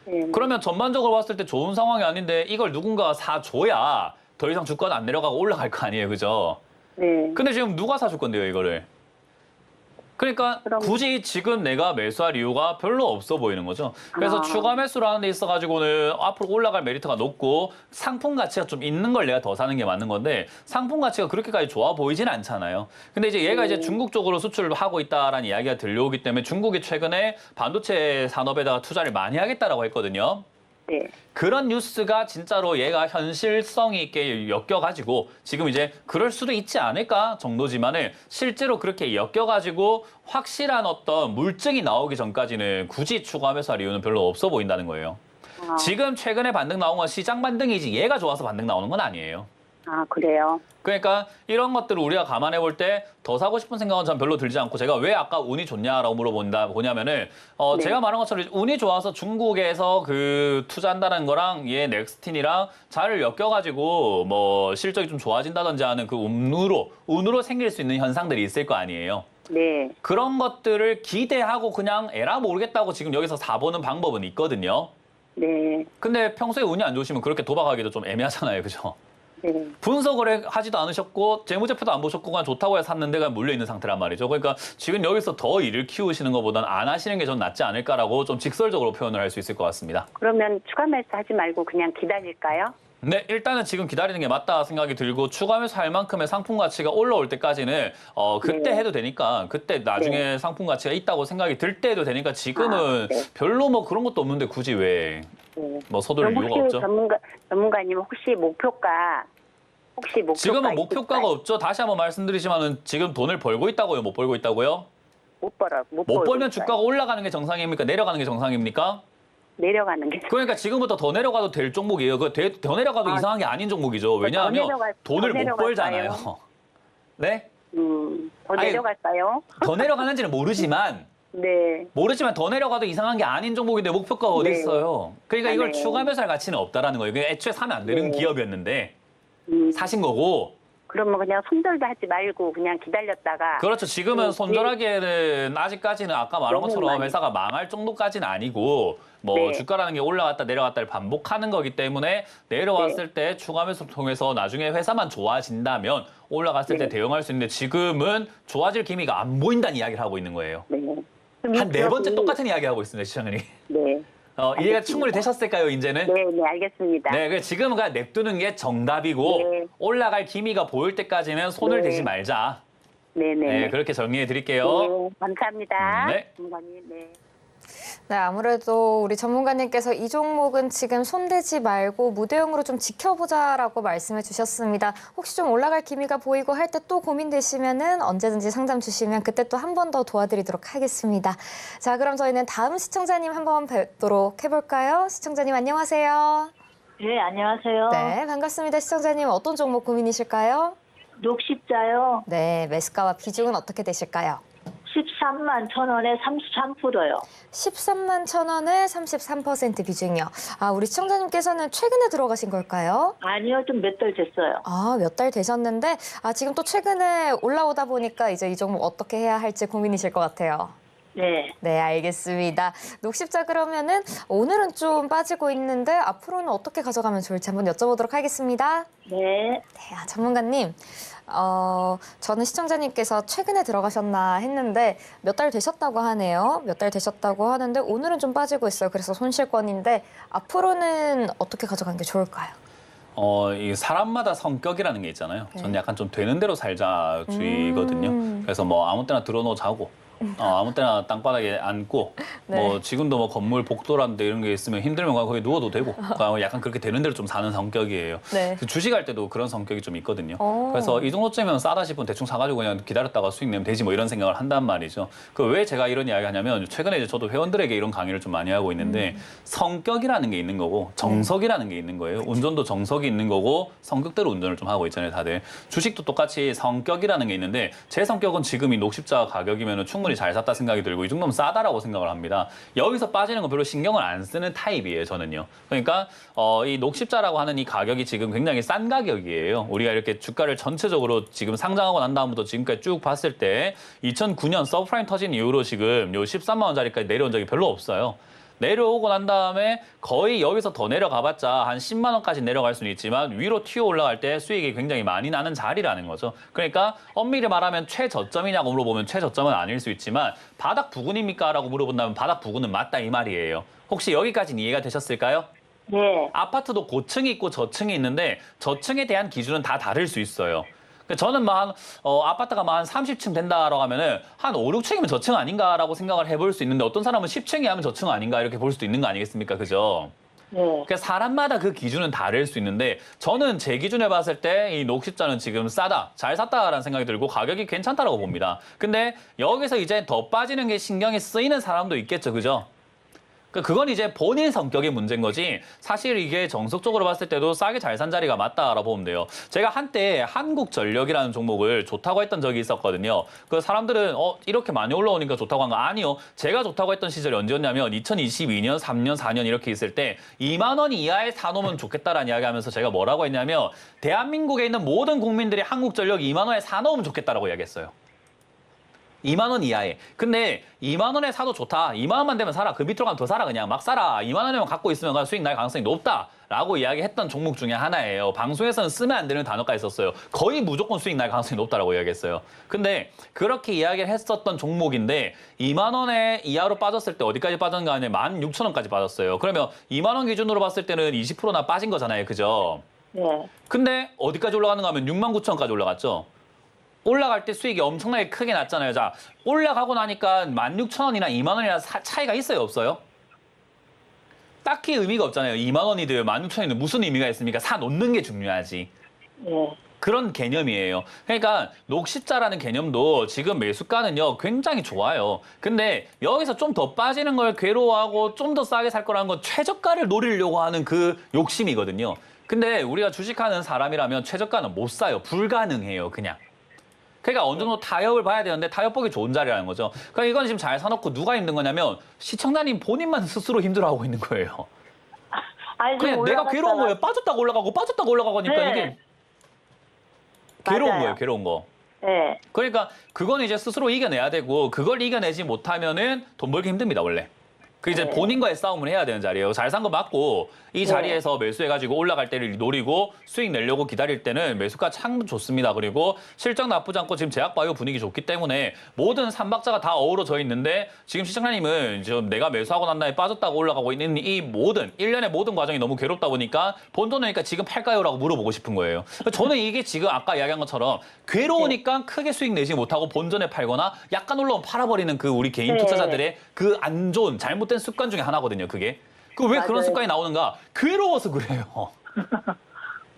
네. 그러면 전반적으로 봤을 때 좋은 상황이 아닌데 이걸 누군가가 사줘야 더 이상 주가는 안 내려가고 올라갈 거 아니에요, 그죠? 네. 근데 지금 누가 사줄 건데요, 이거를? 그러니까 그럼- 굳이 지금 내가 매수할 이유가 별로 없어 보이는 거죠. 그래서 아. 추가 매수를 하는 데 있어가지고는 앞으로 올라갈 메리트가 높고 상품 가치가 좀 있는 걸 내가 더 사는 게 맞는 건데 상품 가치가 그렇게까지 좋아 보이진 않잖아요. 근데 이제 얘가 이제 중국 쪽으로 수출을 하고 있다라는 이야기가 들려오기 때문에 중국이 최근에 반도체 산업에다가 투자를 많이 하겠다라고 했거든요. 네. 그런 뉴스가 진짜로 얘가 현실성 있게 엮여가지고 지금 이제 그럴 수도 있지 않을까 정도지만은 실제로 그렇게 엮여가지고 확실한 어떤 물증이 나오기 전까지는 굳이 추가 매수할 이유는 별로 없어 보인다는 거예요. 아, 지금 최근에 반등 나온 건 시장 반등이지 얘가 좋아서 반등 나오는 건 아니에요. 아, 그래요? 그러니까 이런 것들을 우리가 감안해 볼 때 더 사고 싶은 생각은 전 별로 들지 않고 제가 왜 아까 운이 좋냐라고 물어보냐면은 네. 제가 말한 것처럼 운이 좋아서 중국에서 그 투자한다는 거랑 얘 넥스틴이랑 잘 엮여가지고 뭐 실적이 좀 좋아진다든지 하는 그 운으로 생길 수 있는 현상들이 있을 거 아니에요. 네. 그런 것들을 기대하고 그냥 에라 모르겠다고 지금 여기서 사보는 방법은 있거든요. 네. 근데 평소에 운이 안 좋으시면 그렇게 도박하기도 좀 애매하잖아요, 그죠? 네. 분석을 하지도 않으셨고 재무제표도 안 보셨고 그냥 좋다고 해서 샀는데 그냥 물려있는 상태란 말이죠. 그러니까 지금 여기서 더 일을 키우시는 것보다는 안 하시는 게 좀 낫지 않을까라고 좀 직설적으로 표현을 할 수 있을 것 같습니다. 그러면 추가 매수 하지 말고 그냥 기다릴까요? 네, 일단은 지금 기다리는 게 맞다 생각이 들고 추가 매수할 만큼의 상품 가치가 올라올 때까지는 그때 네. 해도 되니까 그때 나중에 상품 가치가 있다고 생각이 들 때 해도 되니까 지금은 아, 네. 별로 뭐 그런 것도 없는데 굳이 왜 뭐 네. 서두를 그럼 이유가 혹시 없죠? 전문가님 혹시 목표가 지금은 목표가가 있을까요? 없죠. 다시 한번 말씀드리지만은 지금 돈을 벌고 있다고요? 못 벌고 있다고요? 못 못 벌고 벌면 있어요. 주가가 올라가는 게 정상입니까? 내려가는 게 정상입니까? 내려가는 게 그러니까 지금부터 더 내려가도 될 종목이에요. 더 내려가도 아, 이상한 게 아닌 종목이죠. 왜냐하면 돈을 더 못 내려갈까요? 벌잖아요. 네? 더 아니, 내려갈까요? 더 내려가는지는 모르지만 네. 더 내려가도 이상한 게 아닌 종목인데 목표가가 어디 네. 있어요. 그러니까 아, 이걸 네. 추가 매수할 가치는 없다라는 거예요. 그냥 애초에 사면 안 되는 네. 기업이었는데 음, 사신 거고. 그러면 그냥 손절도 하지 말고 그냥 기다렸다가 그렇죠. 지금은 손절하기에는 아직까지는 아까 말한 너무 것처럼 많이. 회사가 망할 정도까지는 아니고 뭐 네. 주가라는 게 올라갔다 내려갔다를 반복하는 거기 때문에 내려왔을 때 추가 매수 통해서 나중에 회사만 좋아진다면 올라갔을 때 네. 대응할 수 있는데 지금은 좋아질 기미가 안 보인다는 이야기를 하고 있는 거예요. 네. 그럼 한 이 네 번째 기업이- 똑같은 이야기 하고 있습니다, 시청자님. 네. 이해가 알겠습니다. 충분히 되셨을까요, 이제는? 네, 네, 알겠습니다. 네, 그래서 지금은 그냥 냅두는 게 정답이고 네. 올라갈 기미가 보일 때까지는 손을 네. 대지 말자. 네, 네. 네, 그렇게 정리해 드릴게요. 네, 감사합니다. 네. 전문가님, 네. 네, 아무래도 우리 전문가님께서 이 종목은 지금 손대지 말고 무대응으로 좀 지켜보자라고 말씀해 주셨습니다. 혹시 좀 올라갈 기미가 보이고 할 때 또 고민되시면은 언제든지 상담 주시면 그때 또 한 번 더 도와드리도록 하겠습니다. 자, 그럼 저희는 다음 시청자님 한번 뵙도록 해볼까요? 시청자님 안녕하세요. 네, 안녕하세요. 네, 반갑습니다. 시청자님 어떤 종목 고민이실까요? 녹십자요. 네, 매수가와 비중은 어떻게 되실까요? 13만 1,000원에 33%요. 13만 1,000원에 33% 비중이요. 아, 우리 시청자님께서는 최근에 들어가신 걸까요? 아니요, 좀 몇 달 됐어요. 아, 몇 달 되셨는데, 지금 또 최근에 올라오다 보니까 이제 이 종목 어떻게 해야 할지 고민이실 것 같아요. 네. 네, 알겠습니다. 녹십자 그러면은 오늘은 좀 빠지고 있는데 앞으로는 어떻게 가져가면 좋을지 한번 여쭤보도록 하겠습니다. 네. 네, 전문가님. 저는 시청자님께서 최근에 들어가셨나 했는데 몇 달 되셨다고 하네요. 몇 달 되셨다고 하는데 오늘은 좀 빠지고 있어요. 그래서 손실권인데 앞으로는 어떻게 가져가는 게 좋을까요? 이 사람마다 성격이라는 게 있잖아요. 네. 저는 약간 좀 되는 대로 살자 주의거든요. 그래서 뭐 아무 때나 들어놓자고. 아무 때나 땅바닥에 앉고 네. 뭐 지금도 뭐 건물 복도라는데 이런 게 있으면 힘들면 그냥 거기 누워도 되고 그러니까 약간 그렇게 되는 대로 좀 사는 성격이에요. 네. 주식할 때도 그런 성격이 좀 있거든요. 오. 그래서 이 정도쯤이면 싸다 싶으면 대충 사가지고 그냥 기다렸다가 수익 내면 되지 뭐 이런 생각을 한단 말이죠. 그 왜 제가 이런 이야기 하냐면 최근에 이제 저도 회원들에게 이런 강의를 좀 많이 하고 있는데 성격이라는 게 있는 거고 정석이라는 게 있는 거예요. 운전도 정석이 있는 거고 성격대로 운전을 좀 하고 있잖아요, 다들. 주식도 똑같이 성격이라는 게 있는데 제 성격은 지금 이 녹십자 가격이면 충분히 잘 샀다 생각이 들고 이 정도면 싸다라고 생각을 합니다. 여기서 빠지는 건 별로 신경을 안 쓰는 타입이에요, 저는요. 그러니까 이 녹십자라고 하는 이 가격이 지금 굉장히 싼 가격이에요. 우리가 이렇게 주가를 전체적으로 지금 상장하고 난 다음부터 지금까지 쭉 봤을 때 2009년 서브프라임 터진 이후로 지금 요 13만 원짜리까지 내려온 적이 별로 없어요. 내려오고 난 다음에 거의 여기서 더 내려가봤자 한 10만 원까지 내려갈 수는 있지만 위로 튀어 올라갈 때 수익이 굉장히 많이 나는 자리라는 거죠. 그러니까 엄밀히 말하면 최저점이냐고 물어보면 최저점은 아닐 수 있지만 바닥 부근입니까? 라고 물어본다면 바닥 부근은 맞다 이 말이에요. 혹시 여기까지는 이해가 되셨을까요? 네. 아파트도 고층이 있고 저층이 있는데 저층에 대한 기준은 다 다를 수 있어요. 그러니까 저는 아파트가 한 30층 된다라고 하면은 한 5, 6층이면 저층 아닌가라고 생각을 해볼 수 있는데 어떤 사람은 10층이 하면 저층 아닌가 이렇게 볼 수도 있는 거 아니겠습니까? 그죠? 네. 그러니까 사람마다 그 기준은 다를 수 있는데 저는 제 기준에 봤을 때 이 녹십자는 지금 싸다, 잘 샀다라는 생각이 들고 가격이 괜찮다라고 봅니다. 근데 여기서 이제 더 빠지는 게 신경이 쓰이는 사람도 있겠죠. 그죠? 그건 이제 본인 성격의 문제인 거지 사실 이게 정석적으로 봤을 때도 싸게 잘 산 자리가 맞다라고 보면 돼요. 제가 한때 한국전력이라는 종목을 좋다고 했던 적이 있었거든요. 그 사람들은 이렇게 많이 올라오니까 좋다고 한 거 아니요. 제가 좋다고 했던 시절이 언제였냐면 2022년, 3년, 4년 이렇게 있을 때 2만 원 이하에 사놓으면 좋겠다라는 이야기 하면서 제가 뭐라고 했냐면 대한민국에 있는 모든 국민들이 한국전력 2만 원에 사놓으면 좋겠다라고 이야기했어요. 2만 원 이하에. 근데 2만 원에 사도 좋다. 2만 원만 되면 사라. 그 밑으로 가면 더 사라. 그냥 막 사라. 2만 원에만 갖고 있으면 수익 날 가능성이 높다라고 이야기했던 종목 중에 하나예요. 방송에서는 쓰면 안 되는 단어까지 썼어요. 거의 무조건 수익 날 가능성이 높다라고 이야기했어요. 근데 그렇게 이야기를 했었던 종목인데 2만 원에 이하로 빠졌을 때 어디까지 빠졌는가 하면 16,000원까지 빠졌어요. 그러면 2만 원 기준으로 봤을 때는 20%나 빠진 거잖아요. 그죠? 네. 근데 어디까지 올라가는가 하면 69,000원까지 올라갔죠. 올라갈 때 수익이 엄청나게 크게 났잖아요. 자, 올라가고 나니까 16,000원이나 2만 원이나 차이가 있어요, 없어요? 딱히 의미가 없잖아요. 2만 원이든 16,000원이든 무슨 의미가 있습니까? 사 놓는 게 중요하지. 네. 그런 개념이에요. 그러니까 녹십자라는 개념도 지금 매수가는요 굉장히 좋아요. 근데 여기서 좀 더 빠지는 걸 괴로워하고 좀 더 싸게 살 거라는 건 최저가를 노리려고 하는 그 욕심이거든요. 근데 우리가 주식하는 사람이라면 최저가는 못 사요. 불가능해요, 그냥. 그러니까 어느 정도 타협을 봐야 되는데 타협 보기 좋은 자리라는 거죠. 그러니까 이건 지금 잘 사놓고 누가 힘든 거냐면 시청자님 본인만 스스로 힘들어하고 있는 거예요. 아니, 좀 그냥 내가 괴로운 올라갔다가- 거예요. 빠졌다고 올라가고 하니까 네. 이게 괴로운 맞아요. 거예요. 괴로운 거. 네. 그러니까 그건 이제 스스로 이겨내야 되고 그걸 이겨내지 못하면은 돈 벌기 힘듭니다, 원래. 그 이제 네. 본인과의 싸움을 해야 되는 자리예요. 잘 산 거 맞고 이 자리에서 매수해가지고 올라갈 때를 노리고 수익 내려고 기다릴 때는 매수가 참 좋습니다. 그리고 실적 나쁘지 않고 지금 제약바이오 분위기 좋기 때문에 모든 삼박자가 다 어우러져 있는데 지금 시청자님은 지금 내가 매수하고 난 다음에 빠졌다고 올라가고 있는 이 모든 일련의 모든 과정이 너무 괴롭다 보니까 본전이니까 지금 팔까요? 라고 물어보고 싶은 거예요. 저는 이게 지금 아까 이야기한 것처럼 괴로우니까 크게 수익 내지 못하고 본전에 팔거나 약간 올라오면 팔아버리는 그 우리 개인 네. 투자자들의 그 안 좋은 잘못된 습관 중에 하나거든요, 그게. 그 왜 그런 맞아요. 습관이 나오는가? 괴로워서 그래요.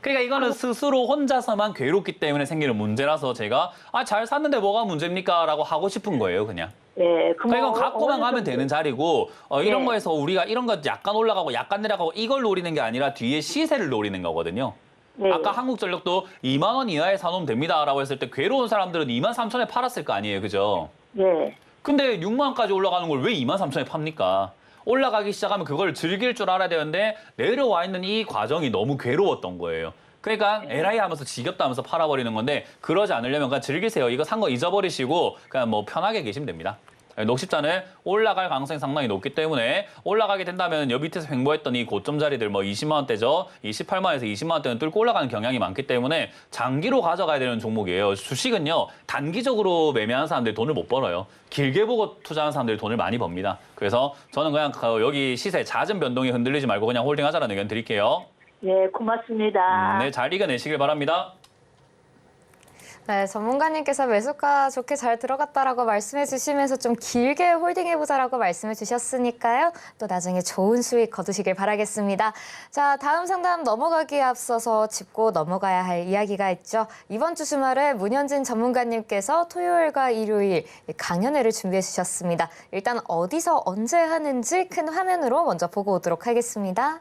그러니까 이거는 스스로 혼자서만 괴롭기 때문에 생기는 문제라서 제가 잘 샀는데 뭐가 문제입니까? 라고 하고 싶은 거예요, 그냥. 네. 그러니까 이건 갖고만 가면 되는 자리고 이런 네. 거에서 우리가 이런 거 약간 올라가고 약간 내려가고 이걸 노리는 게 아니라 뒤에 시세를 노리는 거거든요. 네. 아까 한국전력도 2만 원 이하에 사놓으면 됩니다라고 했을 때 괴로운 사람들은 2만 3천에 팔았을 거 아니에요, 그죠? 네. 근데 6만 원까지 올라가는 걸 왜 2만 3천에 팝니까? 올라가기 시작하면 그걸 즐길 줄 알아야 되는데 내려와 있는 이 과정이 너무 괴로웠던 거예요. 그러니까 에라이 하면서 지겹다 하면서 팔아버리는 건데 그러지 않으려면 그냥 즐기세요. 이거 산 거 잊어버리시고 그냥 뭐 편하게 계시면 됩니다. 녹십자는 올라갈 가능성이 상당히 높기 때문에 올라가게 된다면 여 밑에서 횡보했던 이 고점 자리들 뭐 20만 원대죠. 28만 원에서 20만 원대는 뚫고 올라가는 경향이 많기 때문에 장기로 가져가야 되는 종목이에요. 주식은요. 단기적으로 매매하는 사람들이 돈을 못 벌어요. 길게 보고 투자하는 사람들이 돈을 많이 법니다. 그래서 저는 그냥 여기 시세 잦은 변동이 흔들리지 말고 그냥 홀딩하자라는 의견 드릴게요. 네, 고맙습니다. 네, 잘 이겨내시길 바랍니다. 네, 전문가님께서 매수가 좋게 잘 들어갔다라고 말씀해 주시면서 좀 길게 홀딩해보자라고 말씀해 주셨으니까요. 또 나중에 좋은 수익 거두시길 바라겠습니다. 자, 다음 상담 넘어가기에 앞서서 짚고 넘어가야 할 이야기가 있죠. 이번 주 주말에 문현진 전문가님께서 토요일과 일요일 강연회를 준비해 주셨습니다. 일단 어디서 언제 하는지 큰 화면으로 먼저 보고 오도록 하겠습니다.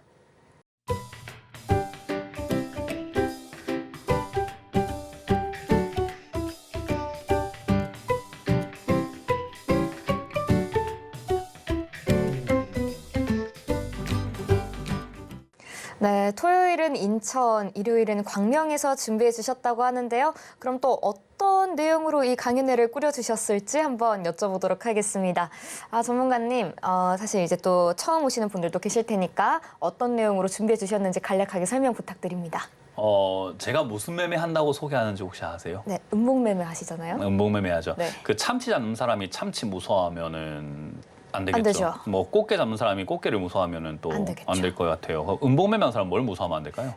네, 토요일은 인천, 일요일은 광명에서 준비해 주셨다고 하는데요. 그럼 또 어떤 어떤 내용으로 이 강연회를 꾸려주셨을지 한번 여쭤보도록 하겠습니다. 전문가님, 사실 이제 또 처음 오시는 분들도 계실 테니까 어떤 내용으로 준비해 주셨는지 간략하게 설명 부탁드립니다. 제가 무슨 매매 한다고 소개하는지 혹시 아세요? 네, 음봉매매 하시잖아요. 음봉매매하죠. 네. 그 참치 잡는 사람이 참치 무서워하면은 안 되겠죠. 안 되죠. 뭐 꽃게 잡는 사람이 꽃게를 무서워하면은 또 안 되겠죠. 안 될 것 같아요. 음봉매매하는 사람 뭘 무서워하면 안 될까요?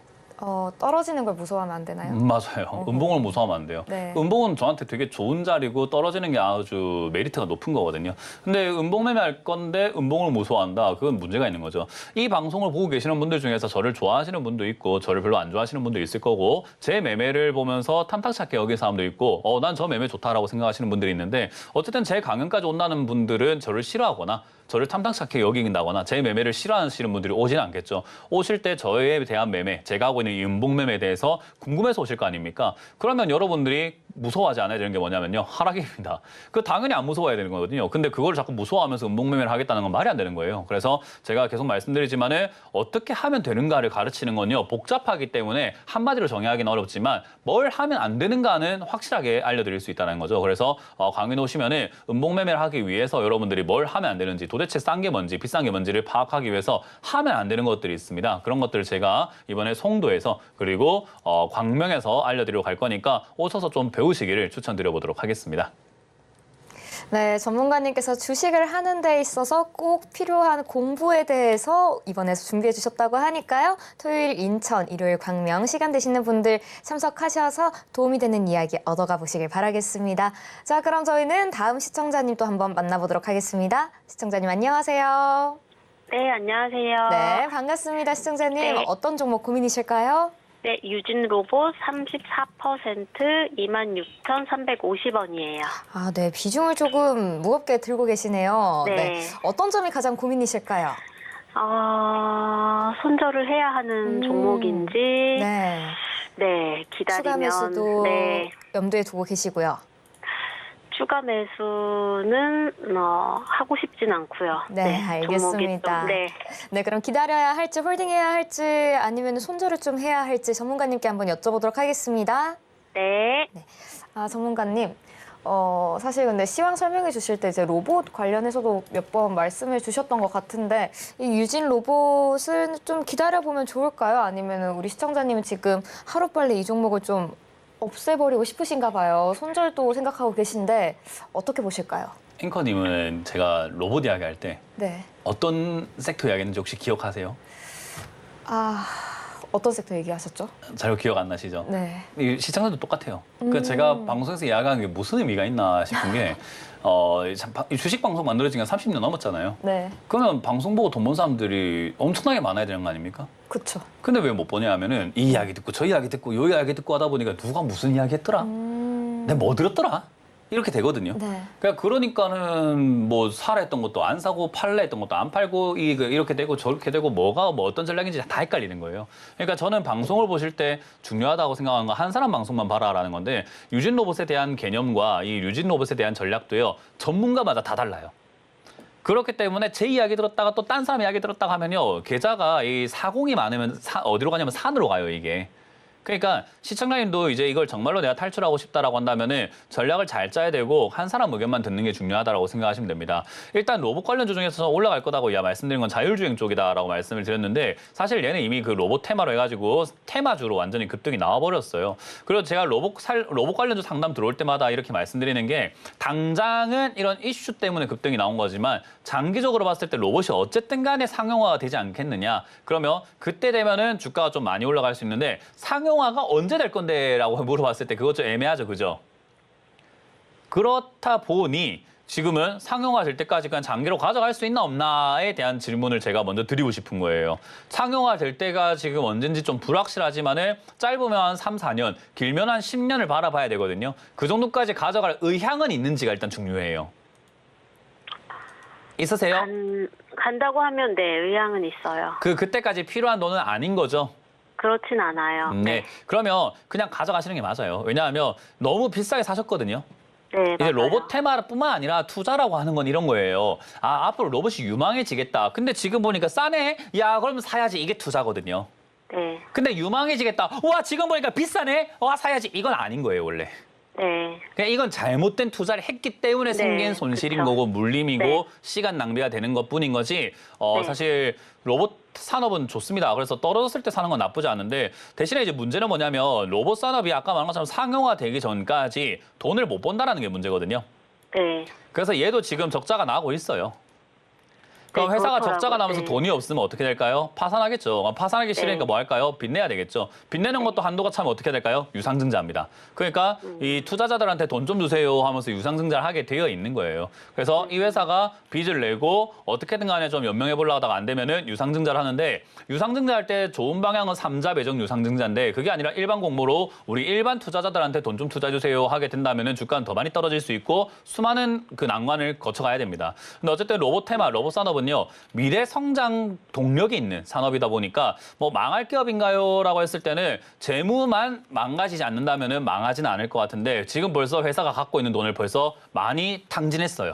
떨어지는 걸 무서워하면 안 되나요? 맞아요. 음봉을 무서워하면 안 돼요. 네. 음봉은 저한테 되게 좋은 자리고 떨어지는 게 아주 메리트가 높은 거거든요. 근데 음봉 매매할 건데 음봉을 무서워한다. 그건 문제가 있는 거죠. 이 방송을 보고 계시는 분들 중에서 저를 좋아하시는 분도 있고 저를 별로 안 좋아하시는 분도 있을 거고 제 매매를 보면서 탐탁찮게 여기는 사람도 있고 난 저 매매 좋다라고 생각하시는 분들이 있는데 어쨌든 제 강연까지 온다는 분들은 저를 싫어하거나 저를 탐탁찮게 여긴다거나 제 매매를 싫어하시는 분들이 오진 않겠죠. 오실 때 저에 대한 매매, 제가 하고 있는 이 음봉 매매에 대해서 궁금해서 오실 거 아닙니까? 그러면 여러분들이 무서워하지 않아야 되는 게 뭐냐면요. 하락입니다. 당연히 안 무서워야 되는 거거든요. 근데 그걸 자꾸 무서워하면서 음봉 매매를 하겠다는 건 말이 안 되는 거예요. 그래서 제가 계속 말씀드리지만은 어떻게 하면 되는가를 가르치는 건요. 복잡하기 때문에 한마디로 정의하기는 어렵지만 뭘 하면 안 되는가는 확실하게 알려드릴 수 있다는 거죠. 그래서 강연 오시면은 음봉 매매를 하기 위해서 여러분들이 뭘 하면 안 되는지 도대체 싼 게 뭔지 비싼 게 뭔지를 파악하기 위해서 하면 안 되는 것들이 있습니다. 그런 것들을 제가 이번에 송도에서 그리고 광명에서 알려드리러 갈 거니까 오셔서 좀 배우시기를 추천드려보도록 하겠습니다. 네, 전문가님께서 주식을 하는 데 있어서 꼭 필요한 공부에 대해서 이번에 준비해 주셨다고 하니까요. 토요일 인천, 일요일 광명 시간 되시는 분들 참석하셔서 도움이 되는 이야기 얻어가 보시길 바라겠습니다. 자, 그럼 저희는 다음 시청자님 또 한번 만나보도록 하겠습니다. 시청자님 안녕하세요. 네, 안녕하세요. 네, 반갑습니다. 시청자님. 네. 어떤 종목 고민이실까요? 네, 유진 로봇 34% 26,350원이에요. 네, 비중을 조금 무겁게 들고 계시네요. 네. 어떤 점이 가장 고민이실까요? 손절을 해야 하는 종목인지, 네. 네, 추가 기다리면, 매수도 네, 염두에 두고 계시고요. 추가 매수는 하고 싶진 않고요. 네, 알겠습니다. 종목이 좀, 네. 네, 그럼 기다려야 할지 홀딩해야 할지 아니면 손절을 좀 해야 할지 전문가님께 한번 여쭤보도록 하겠습니다. 네. 전문가님, 사실 근데 시황 설명해 주실 때 이제 로봇 관련해서도 몇 번 말씀해 주셨던 것 같은데 이 유진 로봇은 좀 기다려보면 좋을까요? 아니면 우리 시청자님은 지금 하루빨리 이 종목을 좀 없애버리고 싶으신가 봐요. 손절도 생각하고 계신데 어떻게 보실까요? 앵커님은 제가 로봇 이야기할 때 네. 어떤 섹터 이야기했는지 혹시 기억하세요? 어떤 sek터 얘기하셨죠? 잘 기억 안 나시죠? 네. 이 시청자도 똑같아요. 제가 방송에서 이야기하는 게 무슨 의미가 있나 싶은 게 이 주식 방송 만들어진 지 30년 넘었잖아요. 네. 그러면 방송 보고 돈 번 사람들이 엄청나게 많아야 되는 거 아닙니까? 그쵸. 근데 왜 못 보냐 하면은 이 이야기 듣고 저 이야기 듣고 요 이야기 듣고 하다 보니까 누가 무슨 이야기 했더라? 내가 뭐 들었더라? 이렇게 되거든요. 네. 그러니까는 뭐 사라 했던 것도 안 사고 팔라 했던 것도 안 팔고 이렇게 되고 저렇게 되고 뭐가 뭐 어떤 전략인지 다 헷갈리는 거예요. 그러니까 저는 방송을 보실 때 중요하다고 생각하는 건 한 사람 방송만 봐라라는 건데 유진 로봇에 대한 개념과 이 유진 로봇에 대한 전략도요. 전문가마다 다 달라요. 그렇기 때문에 제 이야기 들었다가 또 딴 사람 이야기 들었다가 하면요. 계좌가 이 사공이 많으면 어디로 가냐면 산으로 가요, 이게. 그러니까 시청자님도 이제 이걸 정말로 내가 탈출하고 싶다라고 한다면은 전략을 잘 짜야 되고 한 사람 의견만 듣는 게 중요하다라고 생각하시면 됩니다. 일단 로봇 관련주 중에서 올라갈 거다고 말씀드린 건 자율주행 쪽이다라고 말씀을 드렸는데 사실 얘는 이미 그 로봇 테마로 해가지고 테마주로 완전히 급등이 나와버렸어요. 그리고 제가 로봇 관련주 상담 들어올 때마다 이렇게 말씀드리는 게 당장은 이런 이슈 때문에 급등이 나온 거지만 장기적으로 봤을 때 로봇이 어쨌든 간에 상용화가 되지 않겠느냐. 그러면 그때 되면은 주가가 좀 많이 올라갈 수 있는데 상용화가 언제 될 건데? 라고 물어봤을 때 그것 좀 애매하죠. 그죠? 그렇다 보니 지금은 상용화 될 때까지 그냥 장기로 가져갈 수 있나 없나에 대한 질문을 제가 먼저 드리고 싶은 거예요. 상용화 될 때가 지금 언젠지 좀 불확실하지만은 짧으면 한 3, 4년, 길면 한 10년을 바라봐야 되거든요. 그 정도까지 가져갈 의향은 있는지가 일단 중요해요. 있으세요? 간다고 하면 네, 의향은 있어요. 그때까지 필요한 돈은 아닌 거죠? 그렇진 않아요. 네. 그러면 그냥 가져가시는 게 맞아요. 왜냐하면 너무 비싸게 사셨거든요. 네, 이제 맞아요. 로봇 테마뿐만 아니라 투자라고 하는 건 이런 거예요. 앞으로 로봇이 유망해지겠다. 근데 지금 보니까 싸네? 야, 그러면 사야지. 이게 투자거든요. 네. 근데 유망해지겠다. 와, 지금 보니까 비싸네? 와, 사야지. 이건 아닌 거예요, 원래. 네. 그러니까 이건 잘못된 투자를 했기 때문에 생긴 손실인 그쵸. 거고 물림이고 네. 시간 낭비가 되는 것뿐인 거지. 네. 사실 로봇 산업은 좋습니다. 그래서 떨어졌을 때 사는 건 나쁘지 않은데 대신에 이제 문제는 뭐냐면 로봇 산업이 아까 말한 것처럼 상용화 되기 전까지 돈을 못 번다라는 게 문제거든요. 네. 그래서 얘도 지금 적자가 나고 있어요. 그럼 네, 회사가 그렇더라고요. 적자가 나면서 네. 돈이 없으면 어떻게 될까요? 파산하겠죠. 파산하기 싫으니까 네. 뭐 할까요? 빚내야 되겠죠. 빚내는 것도 한도가 차면 어떻게 될까요? 유상증자입니다. 그러니까 이 투자자들한테 돈 좀 주세요 하면서 유상증자를 하게 되어 있는 거예요. 그래서 이 회사가 빚을 내고 어떻게든 간에 좀 연명해 보려고 하다가 안 되면은 유상증자를 하는데 유상증자 할 때 좋은 방향은 3자 배정 유상증자인데 그게 아니라 일반 공모로 우리 일반 투자자들한테 돈 좀 투자해 주세요 하게 된다면은 주가는 더 많이 떨어질 수 있고 수많은 그 난관을 거쳐가야 됩니다. 근데 어쨌든 로봇 테마, 로봇 산업은요 미래 성장 동력이 있는 산업이다 보니까 뭐 망할 기업인가요?라고 했을 때는 재무만 망가지지 않는다면은 망하지는 않을 것 같은데 지금 벌써 회사가 갖고 있는 돈을 벌써 많이 탕진했어요.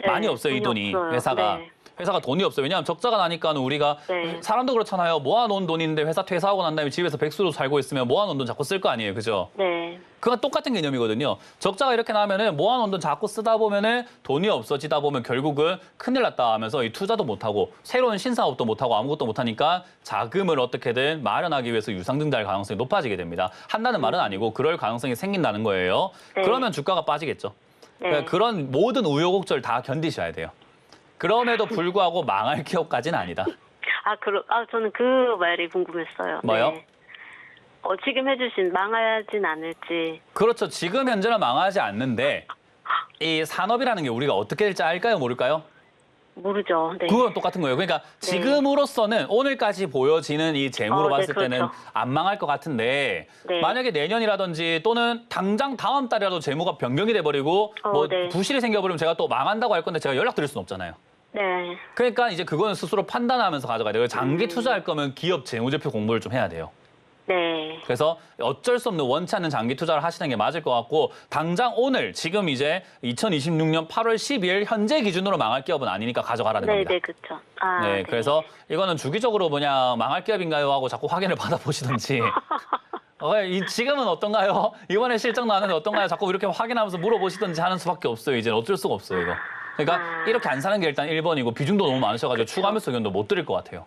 네, 많이 없어요 이 돈이 없어요. 회사가. 네. 회사가 돈이 없어요. 왜냐하면 적자가 나니까 우리가 네. 사람도 그렇잖아요. 모아놓은 돈인데 회사 퇴사하고 난 다음에 집에서 백수로 살고 있으면 모아놓은 돈 자꾸 쓸 거 아니에요. 그죠? 네. 그건 똑같은 개념이거든요. 적자가 이렇게 나면은 모아놓은 돈 자꾸 쓰다 보면은 돈이 없어지다 보면 결국은 큰일 났다 하면서 이 투자도 못하고 새로운 신사업도 못하고 아무것도 못하니까 자금을 어떻게든 마련하기 위해서 유상증자할 가능성이 높아지게 됩니다. 한다는 말은 아니고 그럴 가능성이 생긴다는 거예요. 네. 그러면 주가가 빠지겠죠. 네. 그러니까 그런 모든 우여곡절 다 견디셔야 돼요. 그럼에도 불구하고 망할 기업까지는 아니다. 저는 그 말이 궁금했어요. 뭐요? 네. 지금 해주신 망하진 않을지. 그렇죠. 지금 현재는 망하지 않는데 이 산업이라는 게 우리가 어떻게 될지 알까요? 모를까요? 모르죠. 네. 그건 똑같은 거예요. 그러니까 지금으로서는 오늘까지 보여지는 이 재무로 네, 봤을 때는 그렇죠. 안 망할 것 같은데 네. 만약에 내년이라든지 또는 당장 다음 달이라도 재무가 변경이 돼버리고 뭐 네. 부실이 생겨버리면 제가 또 망한다고 할 건데 제가 연락드릴 수는 없잖아요. 네. 그러니까 이제 그거는 스스로 판단하면서 가져가야 돼요. 장기 투자할 거면 기업 재무제표 공부를 좀 해야 돼요. 네. 그래서 어쩔 수 없는 원치 않는 장기 투자를 하시는 게 맞을 것 같고 당장 오늘 지금 이제 2026년 8월 12일 현재 기준으로 망할 기업은 아니니까 가져가라는 네, 겁니다. 네, 그렇죠. 아, 네, 그래서 이거는 주기적으로 뭐냐 망할 기업인가요 하고 자꾸 확인을 받아보시든지 지금은 어떤가요? 이번에 실적 나는데 어떤가요? 자꾸 이렇게 확인하면서 물어보시든지 하는 수밖에 없어요. 이제는 어쩔 수가 없어요, 이거. 그러니까 이렇게 안 사는 게 일단 1번이고 비중도 너무 많으셔가지고 추가 매수 의견도 못 드릴 것 같아요.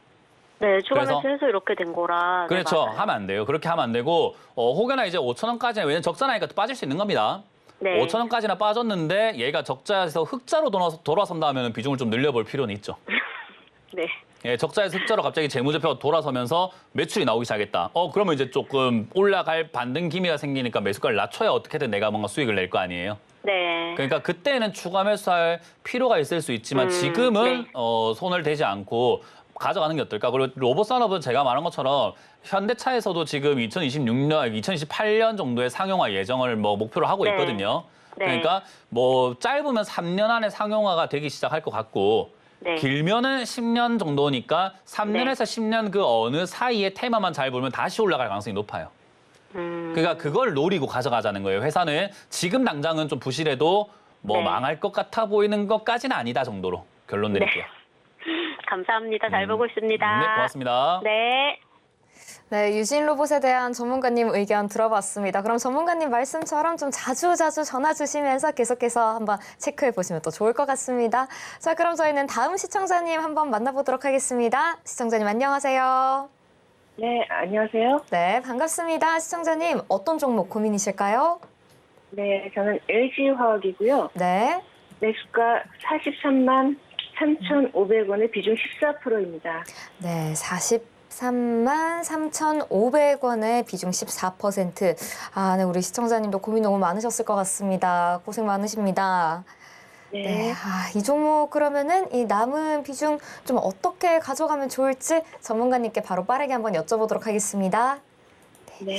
네, 추가 그래서- 매수해서 이렇게 된 거라. 네, 그렇죠. 맞아요. 하면 안 돼요. 그렇게 하면 안 되고 혹여나 이제 5천 원까지는 왜냐면 적자나니까 또 빠질 수 있는 겁니다. 네. 5천 원까지나 빠졌는데 얘가 적자에서 흑자로 돌아선다면 비중을 좀 늘려볼 필요는 있죠. 네. 예, 적자에서 흑자로 갑자기 재무제표가 돌아서면서 매출이 나오기 시작했다. 그러면 이제 조금 올라갈 반등 기미가 생기니까 매수가를 낮춰야 어떻게든 내가 뭔가 수익을 낼 거 아니에요. 네. 그러니까 그때는 추가 매수할 필요가 있을 수 있지만 지금은 네. 손을 대지 않고 가져가는 게 어떨까? 그리고 로봇 산업은 제가 말한 것처럼 현대차에서도 지금 2028년 정도의 상용화 예정을 뭐 목표로 하고 네. 있거든요. 네. 그러니까 뭐 짧으면 3년 안에 상용화가 되기 시작할 것 같고 네. 길면은 10년 정도니까 3년에서 10년 그 어느 사이에 테마만 잘 보면 다시 올라갈 가능성이 높아요. 그러니까 그걸 노리고 가져가자는 거예요. 회사는 지금 당장은 좀 부실해도 뭐 네. 망할 것 같아 보이는 것까지는 아니다 정도로 결론 내릴게요. 감사합니다. 잘 보고 있습니다. 네, 고맙습니다. 네. 네, 유진 로봇에 대한 전문가님 의견 들어봤습니다. 그럼 전문가님 말씀처럼 좀 자주 전화 주시면서 계속해서 한번 체크해 보시면 또 좋을 것 같습니다. 자, 그럼 저희는 다음 시청자님 한번 만나보도록 하겠습니다. 시청자님 안녕하세요. 네, 안녕하세요. 네, 반갑습니다. 시청자님 어떤 종목 고민이실까요? 네, 저는 LG화학이고요. 네. 매수가 43만 3,500원에 비중 14%입니다. 네, 43만 3,500원에 비중 14%. 아, 네, 우리 시청자님도 고민 너무 많으셨을 것 같습니다. 고생 많으십니다. 네, 네, 이 종목 그러면은 이 남은 비중 좀 어떻게 가져가면 좋을지 전문가님께 바로 빠르게 한번 여쭤보도록 하겠습니다. 네.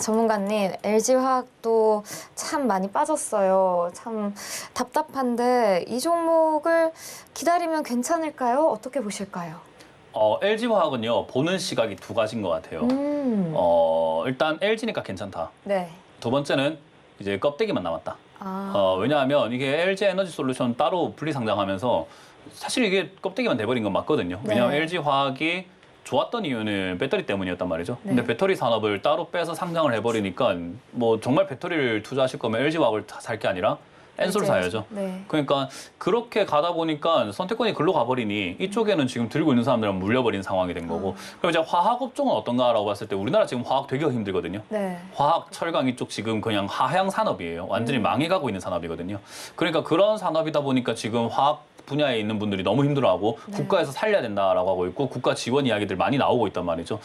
전문가님, LG화학도 참 많이 빠졌어요. 참 답답한데 이 종목을 기다리면 괜찮을까요? 어떻게 보실까요? LG화학은요 보는 시각이 두 가지인 것 같아요. 일단 LG니까 괜찮다. 네. 두 번째는 이제 껍데기만 남았다. 아, 왜냐하면 이게 LG 에너지 솔루션 따로 분리 상장하면서 사실 이게 껍데기만 돼버린 건 맞거든요. 왜냐하면 네. LG화학이 좋았던 이유는 배터리 때문이었단 말이죠. 네. 근데 배터리 산업을 따로 빼서 상장을 해버리니까 뭐 정말 배터리를 투자하실 거면 LG화학을 살 게 아니라 엔솔을 사야죠. 네. 그러니까 그렇게 가다 보니까 선택권이 글로 가버리니 이쪽에는 지금 들고 있는 사람들은 물려버린 상황이 된 거고. 그럼 이제 화학 업종은 어떤가라고 봤을 때 우리나라 지금 화학 되게 힘들거든요. 네. 화학, 철강 이쪽 지금 그냥 하향 산업이에요. 완전히 망해가고 있는 산업이거든요. 그러니까 그런 산업이다 보니까 지금 화학 분야에 있는 분들이 너무 힘들어하고 국가에서 살려야 된다라고 하고 있고 국가 지원 이야기들 많이 나오고 있단 말이죠.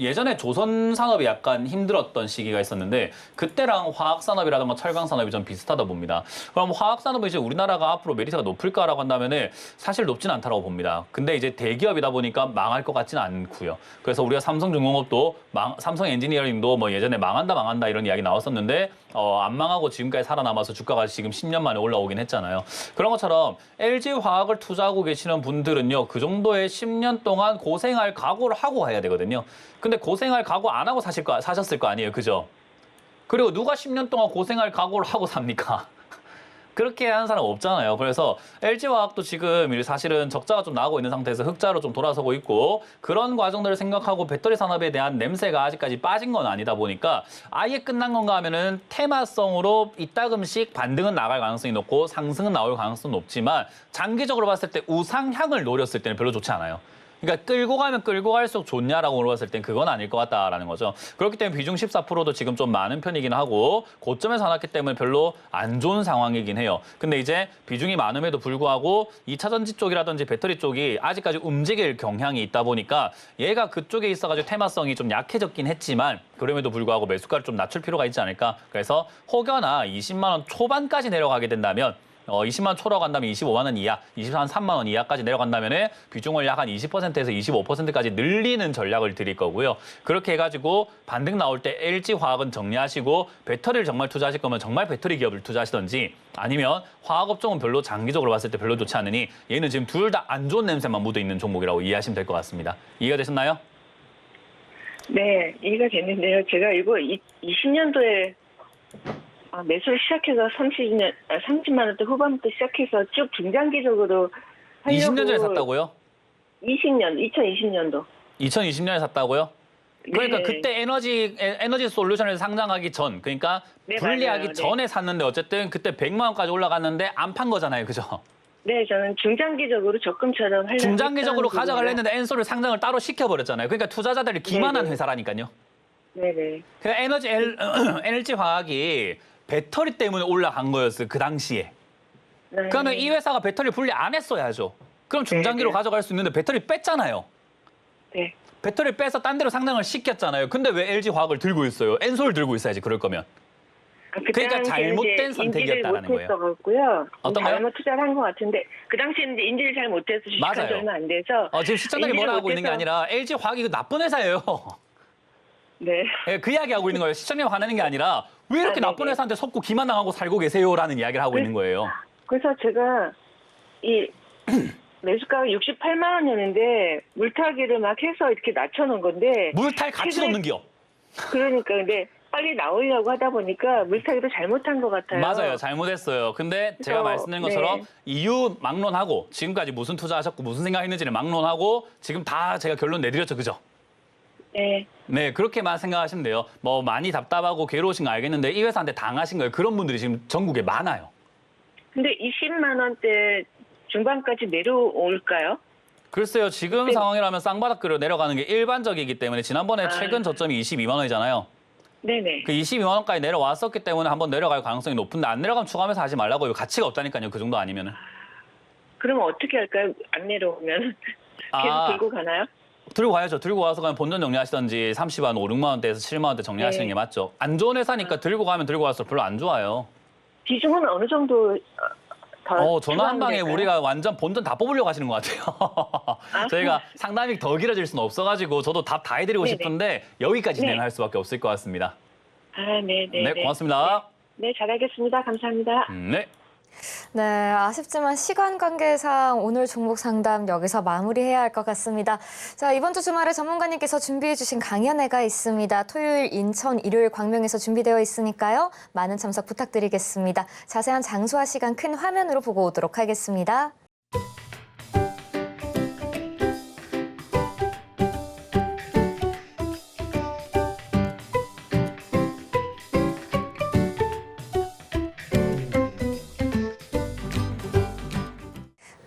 예전에 조선 산업이 약간 힘들었던 시기가 있었는데 그때랑 화학 산업이라든가 철강 산업이 좀 비슷하다 봅니다. 그럼 화학 산업은 이제 우리나라가 앞으로 메리트가 높을까라고 한다면은 사실 높진 않다고 봅니다. 근데 이제 대기업이다 보니까 망할 것 같지는 않고요. 그래서 우리가 삼성중공업도 삼성 엔지니어링도 뭐 예전에 망한다 이런 이야기 나왔었는데 안 망하고 지금까지 살아남아서 주가가 지금 10년 만에 올라오긴 했잖아요. 그런 것처럼 LG화학을 투자하고 계시는 분들은요. 그 정도의 10년 동안 고생할 각오를 하고 가야 되거든요. 근데 고생할 각오 안 하고 사셨을 거 아니에요. 그죠? 그리고 누가 10년 동안 고생할 각오를 하고 삽니까? 그렇게 하는 사람 없잖아요. 그래서 LG화학도 지금 사실은 적자가 좀 나고 있는 상태에서 흑자로 좀 돌아서고 있고 그런 과정들을 생각하고 배터리 산업에 대한 냄새가 아직까지 빠진 건 아니다 보니까 아예 끝난 건가 하면은 테마성으로 이따금씩 반등은 나갈 가능성이 높고 상승은 나올 가능성은 높지만 장기적으로 봤을 때 우상향을 노렸을 때는 별로 좋지 않아요. 그러니까 끌고 가면 끌고 갈수록 좋냐라고 물어봤을 땐 그건 아닐 것 같다라는 거죠. 그렇기 때문에 비중 14%도 지금 좀 많은 편이긴 하고 고점에서 나왔기 때문에 별로 안 좋은 상황이긴 해요. 근데 이제 비중이 많음에도 불구하고 2차 전지 쪽이라든지 배터리 쪽이 아직까지 움직일 경향이 있다 보니까 얘가 그쪽에 있어가지고 테마성이 좀 약해졌긴 했지만 그럼에도 불구하고 매수가를 좀 낮출 필요가 있지 않을까. 그래서 혹여나 20만 원 초반까지 내려가게 된다면 20만 초로 간다면 25만 원 이하, 23만 원 이하까지 내려간다면 비중을 약 한 20%에서 25%까지 늘리는 전략을 드릴 거고요. 그렇게 해가지고 반등 나올 때 LG화학은 정리하시고 배터리를 정말 투자하실 거면 정말 배터리 기업을 투자하시던지 아니면 화학업종은 별로 장기적으로 봤을 때 별로 좋지 않으니 얘는 지금 둘 다 안 좋은 냄새만 묻어있는 종목이라고 이해하시면 될 것 같습니다. 이해가 되셨나요? 네, 이해가 됐는데요. 제가 이거 20년도에 매수를 시작해서 30만 원대 후반부터 시작해서 쭉 중장기적으로 하려고 20년 전에 샀다고요? 2020년도. 2020년에 샀다고요? 그러니까 네. 그때 에너지 솔루션에서 상장하기 전, 그러니까 네, 분리하기 맞아요. 전에 샀는데 어쨌든 그때 100만 원까지 올라갔는데 안 판 거잖아요. 그죠? 네, 저는 중장기적으로 적금처럼 하려고 중장기적으로 했던 가져가려 부분이라. 했는데 엔솔을 상장을 따로 시켜버렸잖아요. 그러니까 투자자들이 기만한 네네. 회사라니까요. 네네. 그러니까 LG 화학이 배터리 때문에 올라간 거였어요. 그 당시에. 네. 그러면 이 회사가 배터리 분리 안 했어야죠. 그럼 중장기로 네네. 가져갈 수 있는데 배터리 뺐잖아요. 네. 배터리 빼서 딴 데로 상장을 시켰잖아요. 근데 왜 LG 화학을 들고 있어요? 엔솔 들고 있어야지 그럴 거면. 그 그러니까 당시에는 잘못된 이제 선택이었다라는 인지를 못했어갖고요. 어떤가요? 잘못 투자를 한 것 같은데 그 당시에는 이제 인지를 잘 못해서 주식한 지 맞아요. 얼마 안 돼서 지금 시청자들이 뭐라 하고 있는 게 아니라 LG 화학이 그 나쁜 회사예요. 네. 예, 그 이야기 하고 있는 거예요. 시청자님 화내는 게 아니라 왜 이렇게 나쁜 네네. 회사한테 속고 기만당하고 살고 계세요라는 이야기를 하고 있는 거예요. 그래서 제가 이 매수가가 68만 원이었는데 물타기를 막 해서 이렇게 낮춰놓은 건데 물탈 가치도 최근에- 없는 기업. 그러니까 근데 빨리 나오려고 하다 보니까 물타기도 잘못한 것 같아요. 맞아요. 잘못했어요. 근데 제가 그래서, 말씀드린 것처럼 네. 이유 막론하고 지금까지 무슨 투자하셨고 무슨 생각했는지를 막론하고 지금 다 제가 결론 내드렸죠. 그죠? 네. 네, 그렇게만 생각하시면 돼요. 뭐 많이 답답하고 괴로우신 거 알겠는데 이 회사한테 당하신 거예요. 그런 분들이 지금 전국에 많아요. 근데 20만 원대 중반까지 내려올까요? 글쎄요. 지금 네. 상황이라면 쌍바닥으로 내려가는 게 일반적이기 때문에 지난번에 아. 최근 저점이 22만 원이잖아요. 네네. 그 22만 원까지 내려왔었기 때문에 한번 내려갈 가능성이 높은데 안 내려가면 추가하면서 하지 말라고요. 가치가 없다니까요. 그 정도 아니면은. 그러면 어떻게 할까요? 안 내려오면 계속 아. 들고 가나요? 들고 가야죠. 들고 가서 그냥 본전 정리하시던지 30만 5, 6만 원대에서 7만 원대 정리하시는 네. 게 맞죠. 안 좋은 회사니까 들고 가면 들고 갈수록 별로 안 좋아요. 비중은 어느 정도 더 전화 한 방에 추가하면 될까요? 우리가 완전 본전 다 뽑으려고 하시는 것 같아요. 저희가 상담이 더 길어질 수는 없어가지고 저도 답 다 해드리고 네네. 싶은데 여기까지 네. 진행할 수밖에 없을 것 같습니다. 아, 네네. 네, 고맙습니다. 네, 잘하겠습니다. 감사합니다. 네. 네, 아쉽지만 시간 관계상 오늘 종목 상담 여기서 마무리해야 할 것 같습니다. 자, 이번 주 주말에 전문가님께서 준비해 주신 강연회가 있습니다. 토요일 인천, 일요일 광명에서 준비되어 있으니까요. 많은 참석 부탁드리겠습니다. 자세한 장소와 시간 큰 화면으로 보고 오도록 하겠습니다.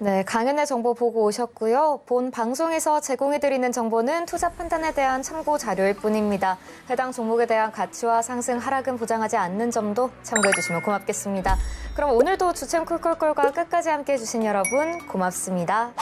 네, 강연의 정보 보고 오셨고요. 본 방송에서 제공해드리는 정보는 투자 판단에 대한 참고 자료일 뿐입니다. 해당 종목에 대한 가치와 상승, 하락은 보장하지 않는 점도 참고해주시면 고맙겠습니다. 그럼 오늘도 주챔 콜콜콜과 끝까지 함께해 주신 여러분 고맙습니다.